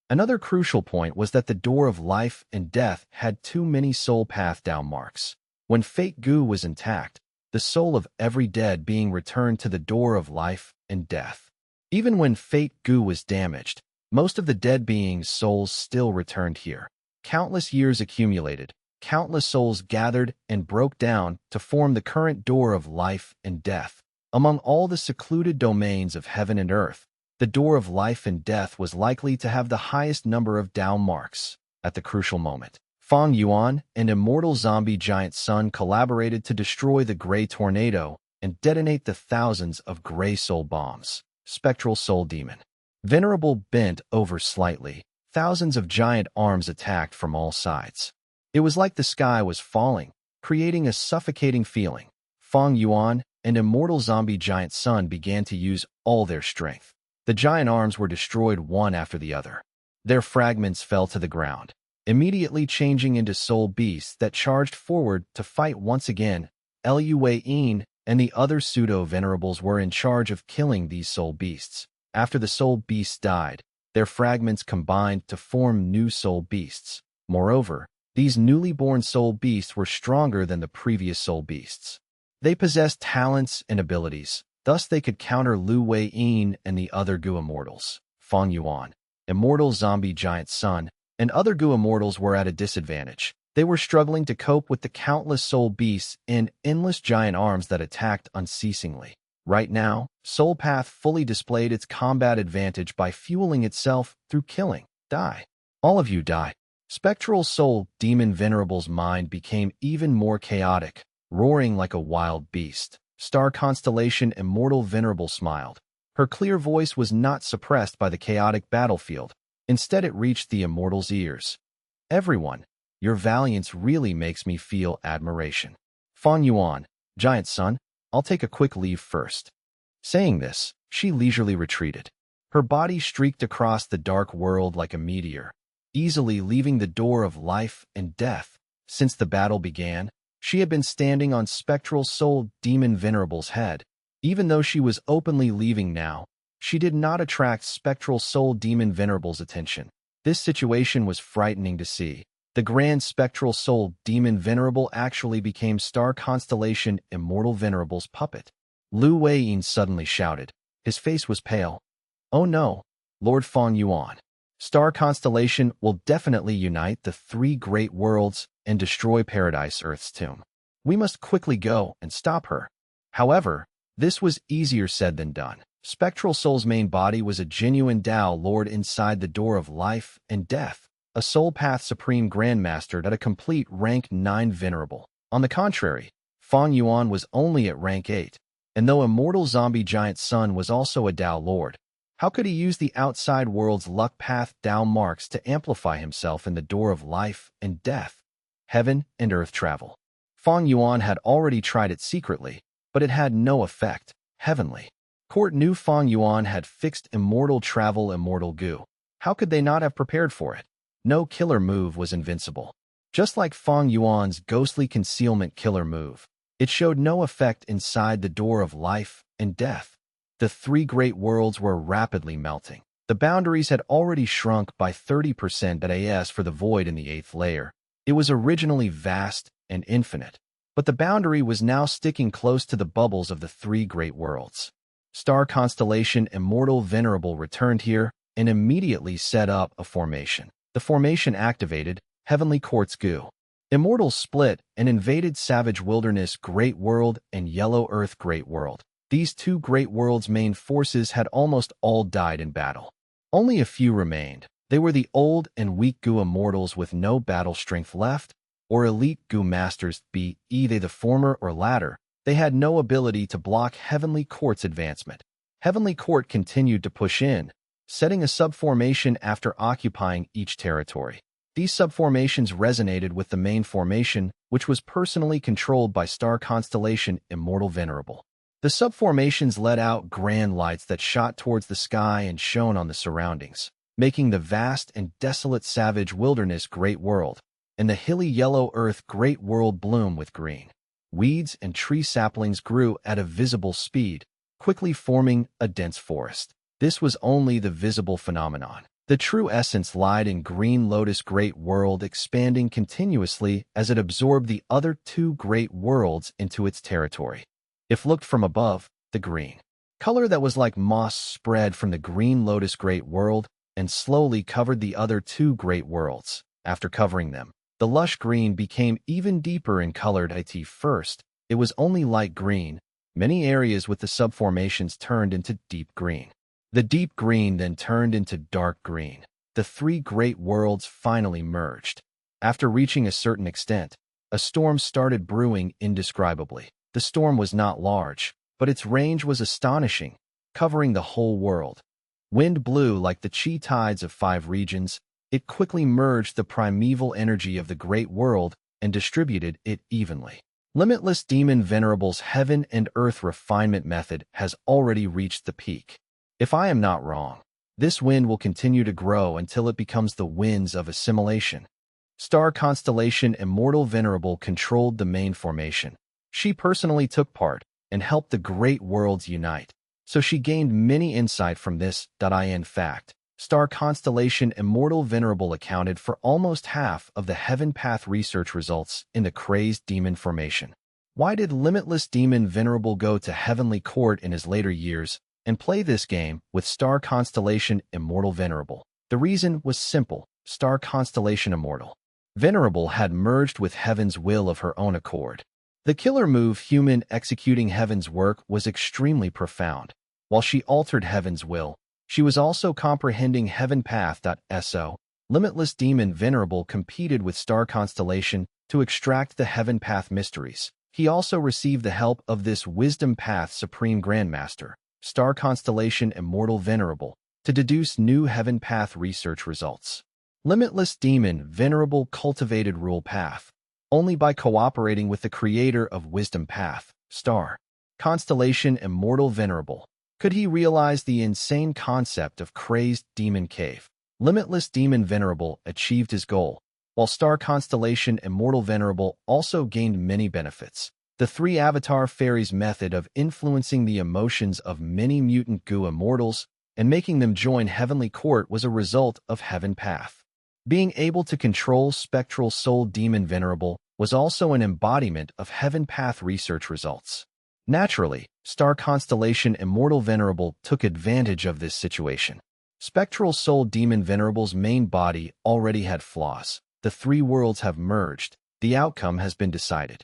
Another crucial point was that the door of life and death had too many soul path down marks. When Fate Gu was intact, the soul of every dead being returned to the door of life and death. Even when Fate Gu was damaged, most of the dead beings' souls still returned here. Countless years accumulated, countless souls gathered and broke down to form the current door of life and death. Among all the secluded domains of heaven and earth, the door of life and death was likely to have the highest number of down marks. At the crucial moment, Fang Yuan and immortal zombie giant son collaborated to destroy the gray tornado and detonate the thousands of gray soul bombs. Spectral Soul Demon Venerable bent over slightly. Thousands of giant arms attacked from all sides. It was like the sky was falling, creating a suffocating feeling. Fang Yuan and immortal zombie giant son began to use all their strength. The giant arms were destroyed one after the other. Their fragments fell to the ground, immediately changing into soul beasts that charged forward to fight once again. Lu Weiyin and the other pseudo-venerables were in charge of killing these soul beasts. After the soul beasts died, their fragments combined to form new soul beasts. Moreover, these newly born soul beasts were stronger than the previous soul beasts. They possessed talents and abilities. Thus they could counter Lu Weiyin and the other Gu immortals. Fang Yuan, immortal zombie giant son, and other Gu immortals were at a disadvantage. They were struggling to cope with the countless soul beasts and endless giant arms that attacked unceasingly. Right now, Soul Path fully displayed its combat advantage by fueling itself through killing. Die. All of you die. Spectral Soul Demon Venerable's mind became even more chaotic, roaring like a wild beast. Star Constellation Immortal Venerable smiled. Her clear voice was not suppressed by the chaotic battlefield. Instead, it reached the immortal's ears. Everyone, your valiance really makes me feel admiration. Fang Yuan, Giant Son, I'll take a quick leave first. Saying this, she leisurely retreated. Her body streaked across the dark world like a meteor, easily leaving the door of life and death. Since the battle began, she had been standing on Spectral Soul Demon Venerable's head. Even though she was openly leaving now, she did not attract Spectral Soul Demon Venerable's attention. This situation was frightening to see. The Grand Spectral Soul Demon Venerable actually became Star Constellation Immortal Venerable's puppet. Lu Weiyin suddenly shouted. His face was pale. Oh no, Lord Fang Yuan. Star Constellation will definitely unite the three great worlds and destroy Paradise Earth's tomb. We must quickly go and stop her. However, this was easier said than done. Spectral Soul's main body was a genuine Tao Lord inside the door of life and death, a Soul Path Supreme Grandmaster at a complete rank 9 Venerable. On the contrary, Fang Yuan was only at rank 8, and though Immortal Zombie Giant Son was also a Tao Lord, how could he use the outside world's luck path Tao marks to amplify himself in the door of life and death, heaven and earth travel? Fang Yuan had already tried it secretly, but it had no effect. Heavenly Court knew Fang Yuan had fixed immortal travel immortal goo. How could they not have prepared for it? No killer move was invincible. Just like Fang Yuan's ghostly concealment killer move, it showed no effect inside the door of life and death. The three great worlds were rapidly melting. The boundaries had already shrunk by 30% as for the void in the 8th layer. It was originally vast and infinite, but the boundary was now sticking close to the bubbles of the three great worlds. Star Constellation Immortal Venerable returned here and immediately set up a formation. The formation activated Heavenly Court's goo. Immortals split and invaded Savage Wilderness Great World and Yellow Earth Great World. These two great worlds' main forces had almost all died in battle. Only a few remained. They were the old and weak goo immortals with no battle strength left, or elite goo masters, be either the former or latter. They had no ability to block Heavenly Court's advancement. Heavenly Court continued to push in, setting a subformation after occupying each territory. These subformations resonated with the main formation, which was personally controlled by Star Constellation Immortal Venerable. The subformations let out grand lights that shot towards the sky and shone on the surroundings, making the vast and desolate Savage Wilderness Great World and the hilly Yellow Earth Great World bloom with green. Weeds and tree saplings grew at a visible speed, quickly forming a dense forest. This was only the visible phenomenon. The true essence lied in Green Lotus Great World expanding continuously as it absorbed the other two great worlds into its territory. If looked from above, the green color that was like moss spread from the Green Lotus Great World and slowly covered the other two great worlds. After covering them, the lush green became even deeper in colored. At first, it was only light green. Many areas with the subformations turned into deep green. The deep green then turned into dark green. The three great worlds finally merged. After reaching a certain extent, a storm started brewing indescribably. The storm was not large, but its range was astonishing, covering the whole world. Wind blew like the chi tides of 5 regions. It quickly merged the primeval energy of the great world and distributed it evenly. Limitless Demon Venerable's heaven and earth refinement method has already reached the peak. If I am not wrong, this wind will continue to grow until it becomes the winds of assimilation. Star Constellation Immortal Venerable controlled the main formation. She personally took part and helped the great worlds unite, so she gained many insight from this. In fact, Star Constellation Immortal Venerable accounted for almost half of the Heaven Path research results in the crazed demon formation. Why did Limitless Demon Venerable go to Heavenly Court in his later years and play this game with Star Constellation Immortal Venerable? The reason was simple. Star Constellation Immortal Venerable had merged with Heaven's will of her own accord. The killer move, human executing heaven's work, was extremely profound. While she altered heaven's will, she was also comprehending heaven path.So. Limitless demon Venerable competed with star constellation to extract the heaven path mysteries. He also received the help of this wisdom path supreme grandmaster, star constellation Immortal Venerable, to deduce new heaven path research results. Limitless demon Venerable cultivated rule path. Only by cooperating with the creator of wisdom path, star constellation Immortal Venerable, could he realize the insane concept of crazed demon cave. Limitless demon Venerable achieved his goal, while star constellation Immortal Venerable also gained many benefits. The three avatar fairies method of influencing the emotions of many mutant goo immortals and making them join heavenly court was a result of heaven path. Being able to control spectral soul demon Venerable was also an embodiment of heaven path research results. Naturally, star constellation Immortal Venerable took advantage of this situation. Spectral soul demon Venerable's main body already had flaws. The three worlds have merged. The outcome has been decided.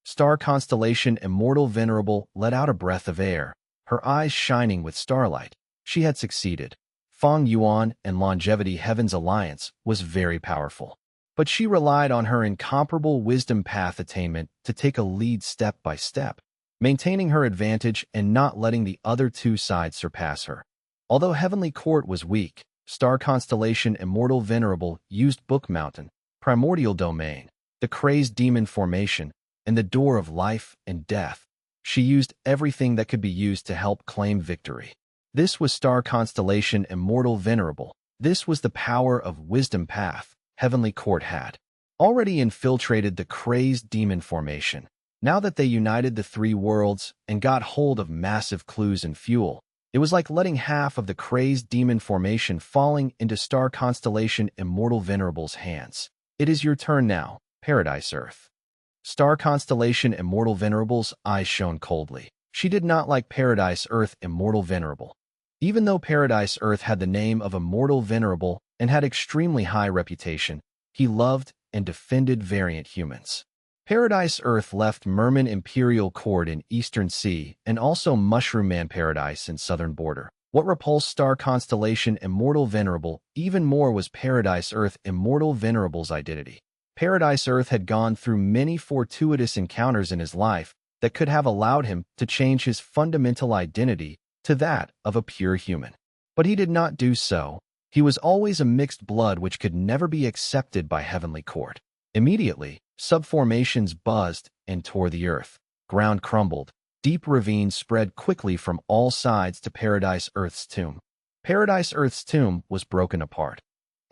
Star constellation Immortal Venerable let out a breath of air, her eyes shining with starlight. She had succeeded. Fang Yuan and longevity heaven's alliance was very powerful. But she relied on her incomparable wisdom path attainment to take a lead step by step, maintaining her advantage and not letting the other two sides surpass her. Although heavenly court was weak, star constellation Immortal Venerable used Book Mountain, primordial domain, the crazed demon formation, and the door of life and death. She used everything that could be used to help claim victory. This was star constellation Immortal Venerable. This was the power of wisdom path. Heavenly court had already infiltrated the crazed demon formation. Now that they united the three worlds and got hold of massive clues and fuel, it was like letting half of the crazed demon formation falling into star constellation Immortal Venerable's hands. It is your turn now, Paradise Earth. Star constellation Immortal Venerable's eyes shone coldly. She did not like Paradise Earth Immortal Venerable. Even though Paradise Earth had the name of Immortal Venerable and had extremely high reputation, he loved and defended variant humans. Paradise Earth left Merman Imperial Court in Eastern Sea and also Mushroom Man Paradise in Southern Border. What repulsed star constellation Immortal Venerable even more was Paradise Earth Immortal Venerable's identity. Paradise Earth had gone through many fortuitous encounters in his life that could have allowed him to change his fundamental identity to that of a pure human. But he did not do so. He was always a mixed blood which could never be accepted by heavenly court. Immediately, subformations buzzed and tore the earth. Ground crumbled. Deep ravines spread quickly from all sides to Paradise Earth's tomb. Paradise Earth's tomb was broken apart.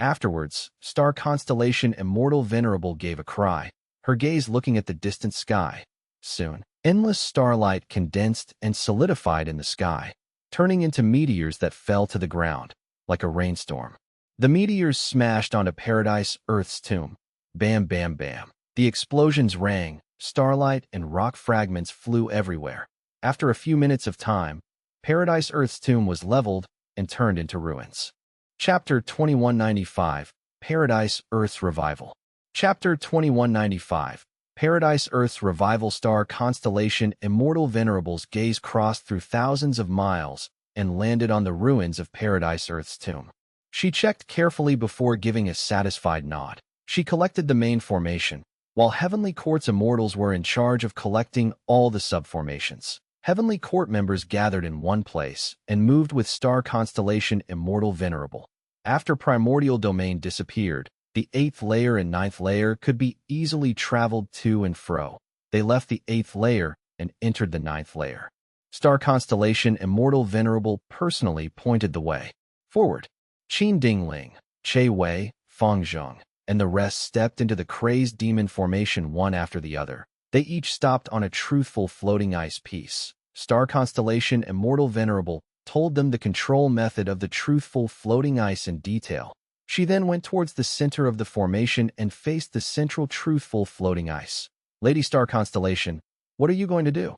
Afterwards, star constellation Immortal Venerable gave a cry, her gaze looking at the distant sky. Soon, endless starlight condensed and solidified in the sky, turning into meteors that fell to the ground, like a rainstorm. The meteors smashed onto Paradise Earth's tomb. Bam, bam, bam. The explosions rang, starlight and rock fragments flew everywhere. After a few minutes of time, Paradise Earth's tomb was leveled and turned into ruins. Chapter 2195, Paradise Earth's Revival. Chapter 2195, Paradise Earth's Revival. Star constellation Immortal Venerable's gaze crossed through thousands of miles and landed on the ruins of Paradise Earth's tomb. She checked carefully before giving a satisfied nod. She collected the main formation, while Heavenly Court's immortals were in charge of collecting all the subformations. Heavenly Court members gathered in one place and moved with star constellation Immortal Venerable. After primordial domain disappeared, the 8th layer and 9th layer could be easily traveled to and fro. They left the 8th layer and entered the 9th layer. Star constellation Immortal Venerable personally pointed the way forward. Qin Dingling, Che Wei, Feng Zheng, and the rest stepped into the crazed demon formation one after the other. They each stopped on a truthful floating ice piece. Star constellation Immortal Venerable told them the control method of the truthful floating ice in detail. She then went towards the center of the formation and faced the central truthful floating ice. Lady Star Constellation, what are you going to do?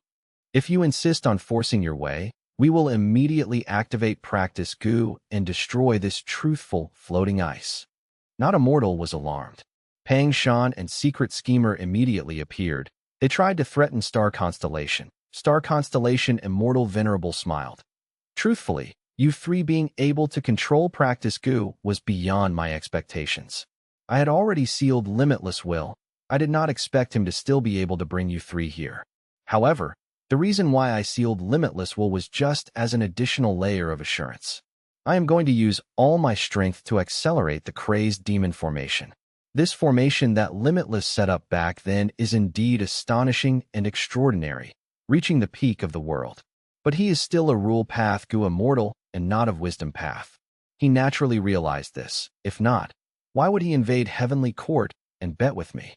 If you insist on forcing your way, we will immediately activate practice goo and destroy this truthful floating ice. Not Immortal was alarmed. Pang Shan and Secret Schemer immediately appeared. They tried to threaten Star Constellation. Star Constellation Immortal Venerable smiled. Truthfully, you three being able to control practice goo was beyond my expectations. I had already sealed Limitless Will. I did not expect him to still be able to bring you three here. However, the reason why I sealed Limitless Will was just as an additional layer of assurance. I am going to use all my strength to accelerate the crazed demon formation. This formation that Limitless set up back then is indeed astonishing and extraordinary, reaching the peak of the world. But he is still a rule path goo immortal and not of wisdom path. He naturally realized this. If not, why would he invade Heavenly Court and bet with me?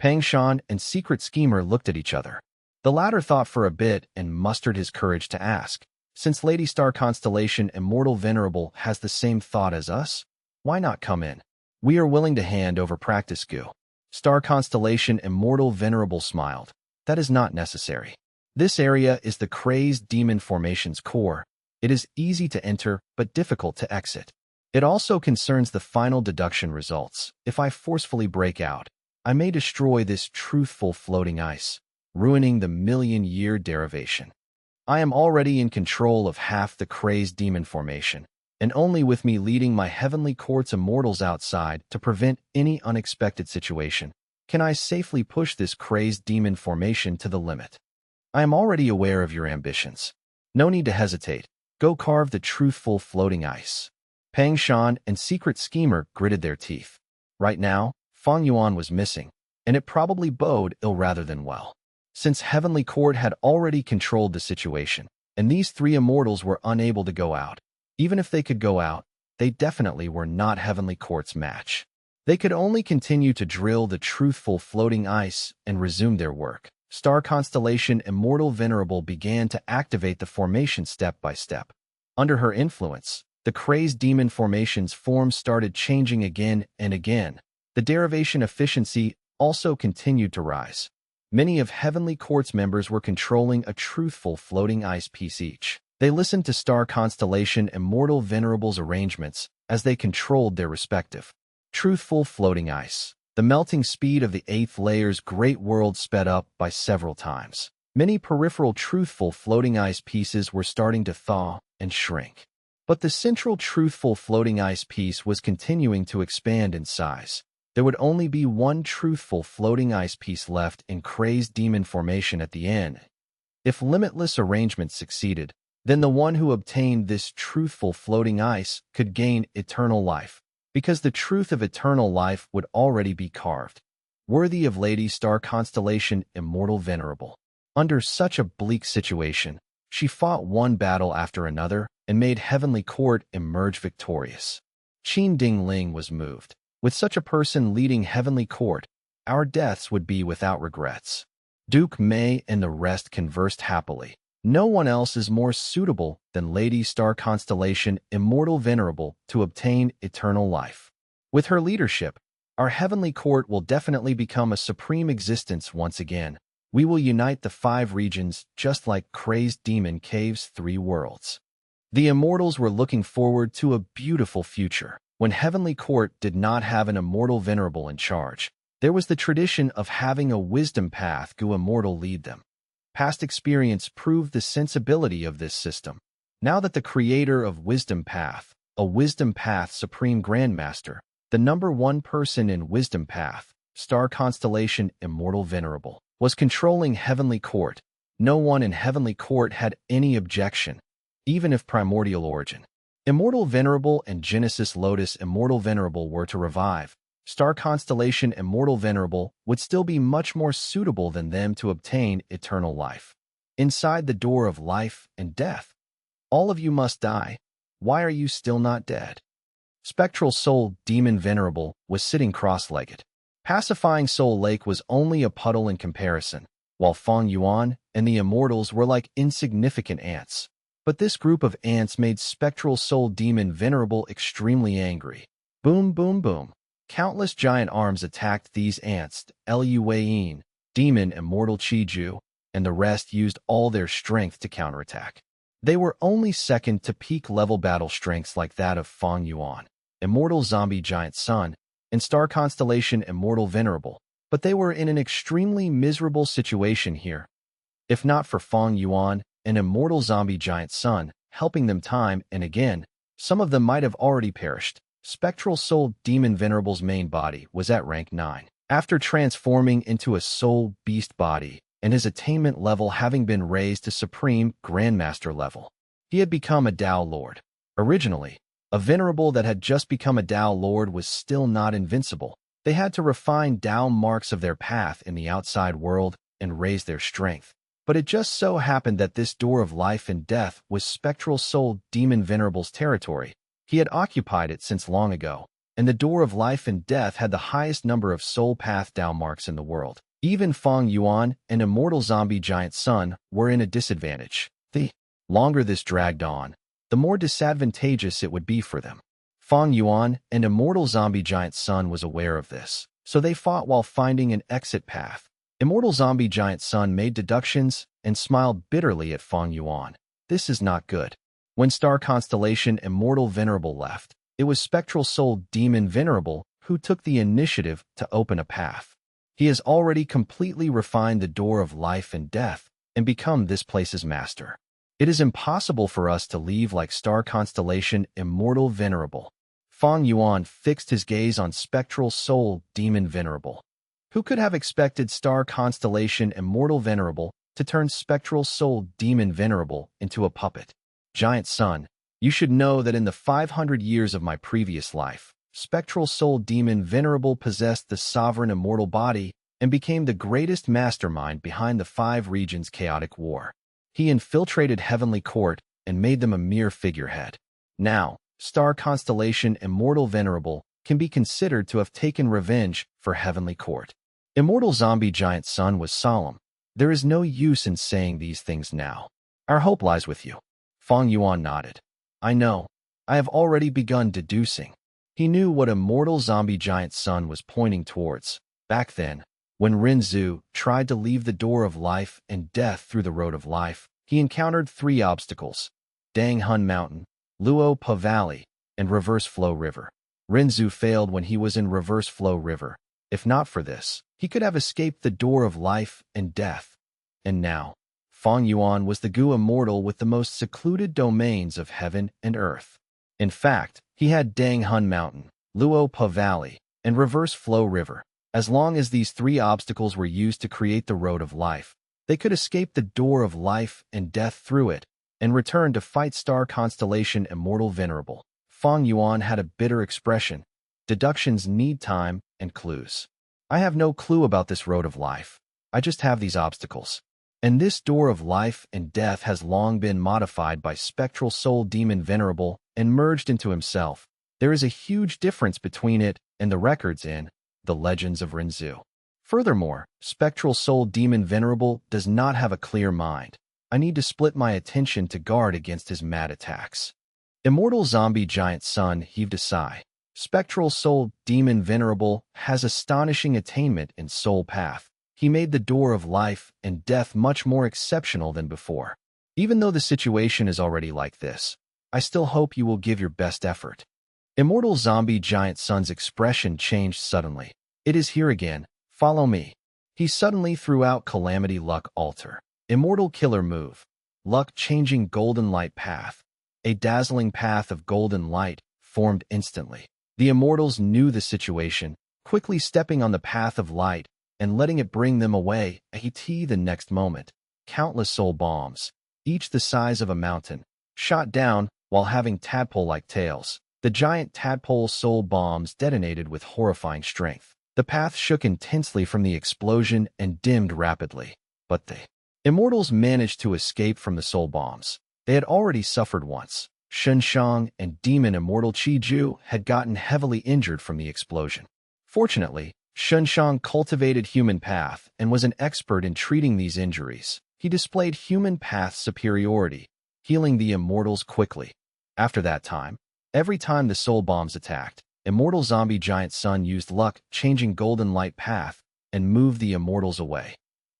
Fang Yuan and Secret Schemer looked at each other. The latter thought for a bit and mustered his courage to ask, since Lady Star Constellation Immortal Venerable has the same thought as us, why not come in? We are willing to hand over practice goo. Star Constellation Immortal Venerable smiled. That is not necessary. This area is the crazed demon formation's core. It is easy to enter but difficult to exit. It also concerns the final deduction results. If I forcefully break out, I may destroy this truthful floating ice, ruining the million-year derivation. I am already in control of half the crazed demon formation, and only with me leading my Heavenly Court's immortals outside to prevent any unexpected situation can I safely push this crazed demon formation to the limit. I am already aware of your ambitions. No need to hesitate. Go carve the truthful floating ice. Fang Yuan and Secret Schemer gritted their teeth. Right now, Fang Yuan was missing, and it probably bode ill rather than well. Since Heavenly Court had already controlled the situation, and these three immortals were unable to go out. Even if they could go out, they definitely were not Heavenly Court's match. They could only continue to drill the truthful floating ice and resume their work. Star Constellation Immortal Venerable began to activate the formation step by step. Under her influence, the crazed demon formation's form started changing again and again. The derivation efficiency also continued to rise. Many of Heavenly Court's members were controlling a truthful floating ice piece each. They listened to Star Constellation Immortal Venerable's arrangements as they controlled their respective truthful floating ice. The melting speed of the 8th layer's great world sped up by several times. Many peripheral truthful floating ice pieces were starting to thaw and shrink. But the central truthful floating ice piece was continuing to expand in size. There would only be one truthful floating ice piece left in crazed demon formation at the end. If limitless arrangements succeeded, then the one who obtained this truthful floating ice could gain eternal life, because the truth of eternal life would already be carved, worthy of Lady Star Constellation Immortal Venerable. Under such a bleak situation, she fought one battle after another and made Heavenly Court emerge victorious. Qin Ding Ling was moved. With such a person leading Heavenly Court, our deaths would be without regrets. Duke Mei and the rest conversed happily. No one else is more suitable than Lady Star Constellation Immortal Venerable to obtain eternal life. With her leadership, our Heavenly Court will definitely become a supreme existence once again. We will unite the 5 regions just like Crazed Demon Cave's 3 worlds. The Immortals were looking forward to a beautiful future. When Heavenly Court did not have an Immortal Venerable in charge, there was the tradition of having a Wisdom Path goo Immortal lead them. Past experience proved the sensibility of this system. Now that the creator of Wisdom Path, a Wisdom Path Supreme Grandmaster, the #1 person in Wisdom Path, Star Constellation Immortal Venerable, was controlling Heavenly Court, no one in Heavenly Court had any objection, even if Primordial Origin, Immortal Venerable and Genesis Lotus Immortal Venerable were to revive. Star Constellation Immortal Venerable would still be much more suitable than them to obtain eternal life. Inside the door of life and death. All of you must die. Why are you still not dead? Spectral Soul Demon Venerable was sitting cross-legged. Pacifying Soul Lake was only a puddle in comparison, while Fang Yuan and the Immortals were like insignificant ants. But this group of ants made Spectral Soul Demon Venerable extremely angry. Boom, boom, boom. Countless giant arms attacked these ants, Lu Weiyin, Demon Immortal Chiju, and the rest used all their strength to counterattack. They were only second to peak-level battle strengths like that of Fang Yuan, Immortal Zombie Giant Sun, and Star Constellation Immortal Venerable. But they were in an extremely miserable situation here. If not for Fang Yuan, an immortal zombie giant son, helping them time and again, some of them might have already perished. Spectral Soul Demon Venerable's main body was at rank 9. After transforming into a soul beast body, and his attainment level having been raised to Supreme Grandmaster level, he had become a Tao Lord. Originally, a venerable that had just become a Tao Lord was still not invincible. They had to refine Tao marks of their path in the outside world and raise their strength. But it just so happened that this door of life and death was Spectral Soul Demon Venerable's territory. He had occupied it since long ago, and the door of life and death had the highest number of soul path Tao marks in the world. Even Fang Yuan, an immortal zombie giant son, were in a disadvantage. The longer this dragged on, the more disadvantageous it would be for them. Fang Yuan, an immortal zombie giant son, was aware of this, so they fought while finding an exit path. Immortal zombie giant son made deductions and smiled bitterly at Fang Yuan. This is not good. When star constellation Immortal Venerable left, it was Spectral Soul Demon Venerable who took the initiative to open a path. He has already completely refined the door of life and death and become this place's master. It is impossible for us to leave like star constellation Immortal Venerable. Fang Yuan fixed his gaze on Spectral Soul Demon Venerable. Who could have expected star constellation Immortal Venerable to turn Spectral Soul Demon Venerable into a puppet? Giant son, you should know that in the 500 years of my previous life, Spectral Soul Demon Venerable possessed the sovereign immortal body and became the greatest mastermind behind the 5 regions' chaotic war. He infiltrated Heavenly Court and made them a mere figurehead. Now, star constellation Immortal Venerable can be considered to have taken revenge for Heavenly Court. Immortal zombie giant son was solemn. There is no use in saying these things now. Our hope lies with you. Fang Yuan nodded. I know. I have already begun deducing. He knew what immortal zombie giant son was pointing towards. Back then, when Renzu tried to leave the door of life and death through the road of life, he encountered 3 obstacles: Dang Hun Mountain, Luo Pa Valley, and Reverse Flow River. Renzu failed when he was in Reverse Flow River. If not for this, he could have escaped the door of life and death. And now, Fang Yuan was the Gu immortal with the most secluded domains of heaven and earth. In fact, he had Dang Hun Mountain, Luo Pa Valley, and Reverse Flow River. As long as these 3 obstacles were used to create the road of life, they could escape the door of life and death through it and return to fight star constellation Immortal Venerable. Fang Yuan had a bitter expression. Deductions need time and clues. I have no clue about this road of life. I just have these obstacles. And this door of life and death has long been modified by Spectral Soul Demon Venerable and merged into himself. There is a huge difference between it and the records in The Legends of Renzu. Furthermore, Spectral Soul Demon Venerable does not have a clear mind. I need to split my attention to guard against his mad attacks. Immortal zombie giant son heaved a sigh. Spectral Soul Demon Venerable has astonishing attainment in soul path. He made the door of life and death much more exceptional than before. Even though the situation is already like this, I still hope you will give your best effort. Immortal zombie giant son's expression changed suddenly. It is here again. Follow me. He suddenly threw out Calamity Luck Altar. Immortal killer move. Luck changing golden light path. A dazzling path of golden light formed instantly. The immortals knew the situation, quickly stepping on the path of light and letting it bring them away. The next moment, countless soul bombs, each the size of a mountain, shot down while having tadpole-like tails. The giant tadpole soul bombs detonated with horrifying strength. The path shook intensely from the explosion and dimmed rapidly. But the immortals managed to escape from the soul bombs. They had already suffered once. Shunshang and demon immortal Qiju had gotten heavily injured from the explosion. Fortunately, Shunshang cultivated human path and was an expert in treating these injuries. He displayed human path superiority, healing the immortals quickly. After that time, every time the soul bombs attacked, immortal zombie giant son used luck, changing golden light path, and moved the immortals away.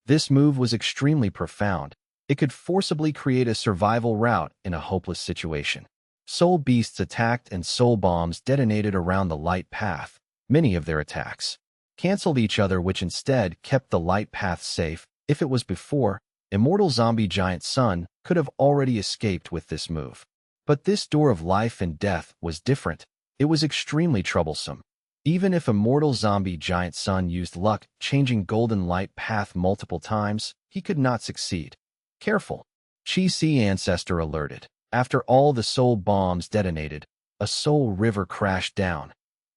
This move was extremely profound. It could forcibly create a survival route in a hopeless situation. Soul beasts attacked and soul bombs detonated around the light path. Many of their attacks canceled each other, which instead kept the light path safe. If it was before, immortal zombie giant Sun could have already escaped with this move. But this door of life and death was different. It was extremely troublesome. Even if immortal zombie giant Sun used luck, changing golden light path multiple times, he could not succeed. Careful. Chi-Si ancestor alerted. After all the soul bombs detonated, a soul river crashed down.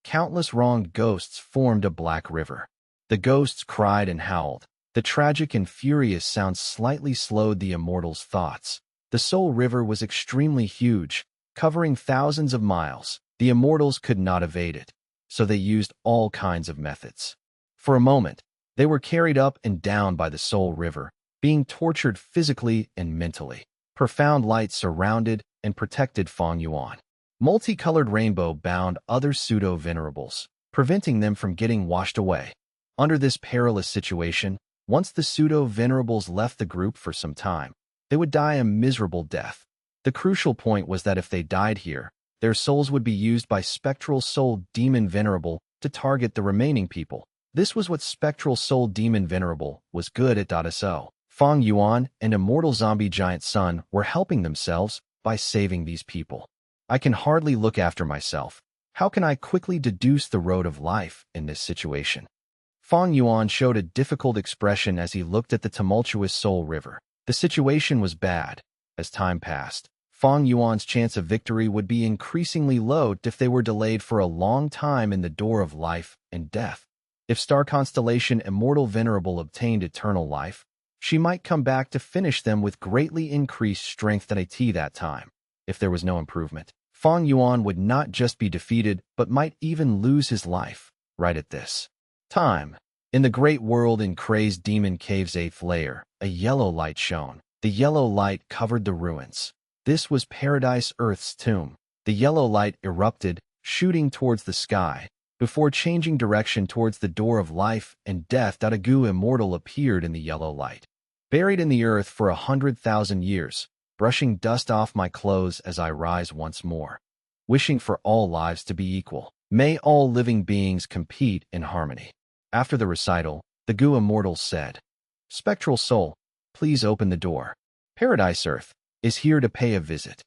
Countless wronged ghosts formed a black river. The ghosts cried and howled. The tragic and furious sound slightly slowed the immortal's thoughts. The soul river was extremely huge, covering thousands of miles. The immortals could not evade it, so they used all kinds of methods. For a moment, they were carried up and down by the soul river, being tortured physically and mentally. Profound light surrounded and protected Fang Yuan. Multicolored rainbow bound other pseudo-venerables, preventing them from getting washed away. Under this perilous situation, once the pseudo-venerables left the group for some time, they would die a miserable death. The crucial point was that if they died here, their souls would be used by Spectral Soul Demon Venerable to target the remaining people. This was what Spectral Soul Demon Venerable was good at. So, Fang Yuan and Immortal Zombie Giant Sun were helping themselves by saving these people. I can hardly look after myself. How can I quickly deduce the road of life in this situation? Fang Yuan showed a difficult expression as he looked at the tumultuous Soul River. The situation was bad. As time passed, Fang Yuan's chance of victory would be increasingly low if they were delayed for a long time in the door of life and death. If star constellation Immortal Venerable obtained eternal life, she might come back to finish them with greatly increased strength at that time. If there was no improvement, Fang Yuan would not just be defeated, but might even lose his life. Right at this time, in the great world in Crazed Demon Cave's 8th layer, a yellow light shone. The yellow light covered the ruins. This was Paradise Earth's tomb. The yellow light erupted, shooting towards the sky, before changing direction towards the door of life and death. A goo immortal appeared in the yellow light. Buried in the earth for 100,000 years, brushing dust off my clothes as I rise once more. Wishing for all lives to be equal. May all living beings compete in harmony. After the recital, the goo immortal said, Spectral Soul, please open the door. Paradise Earth is here to pay a visit.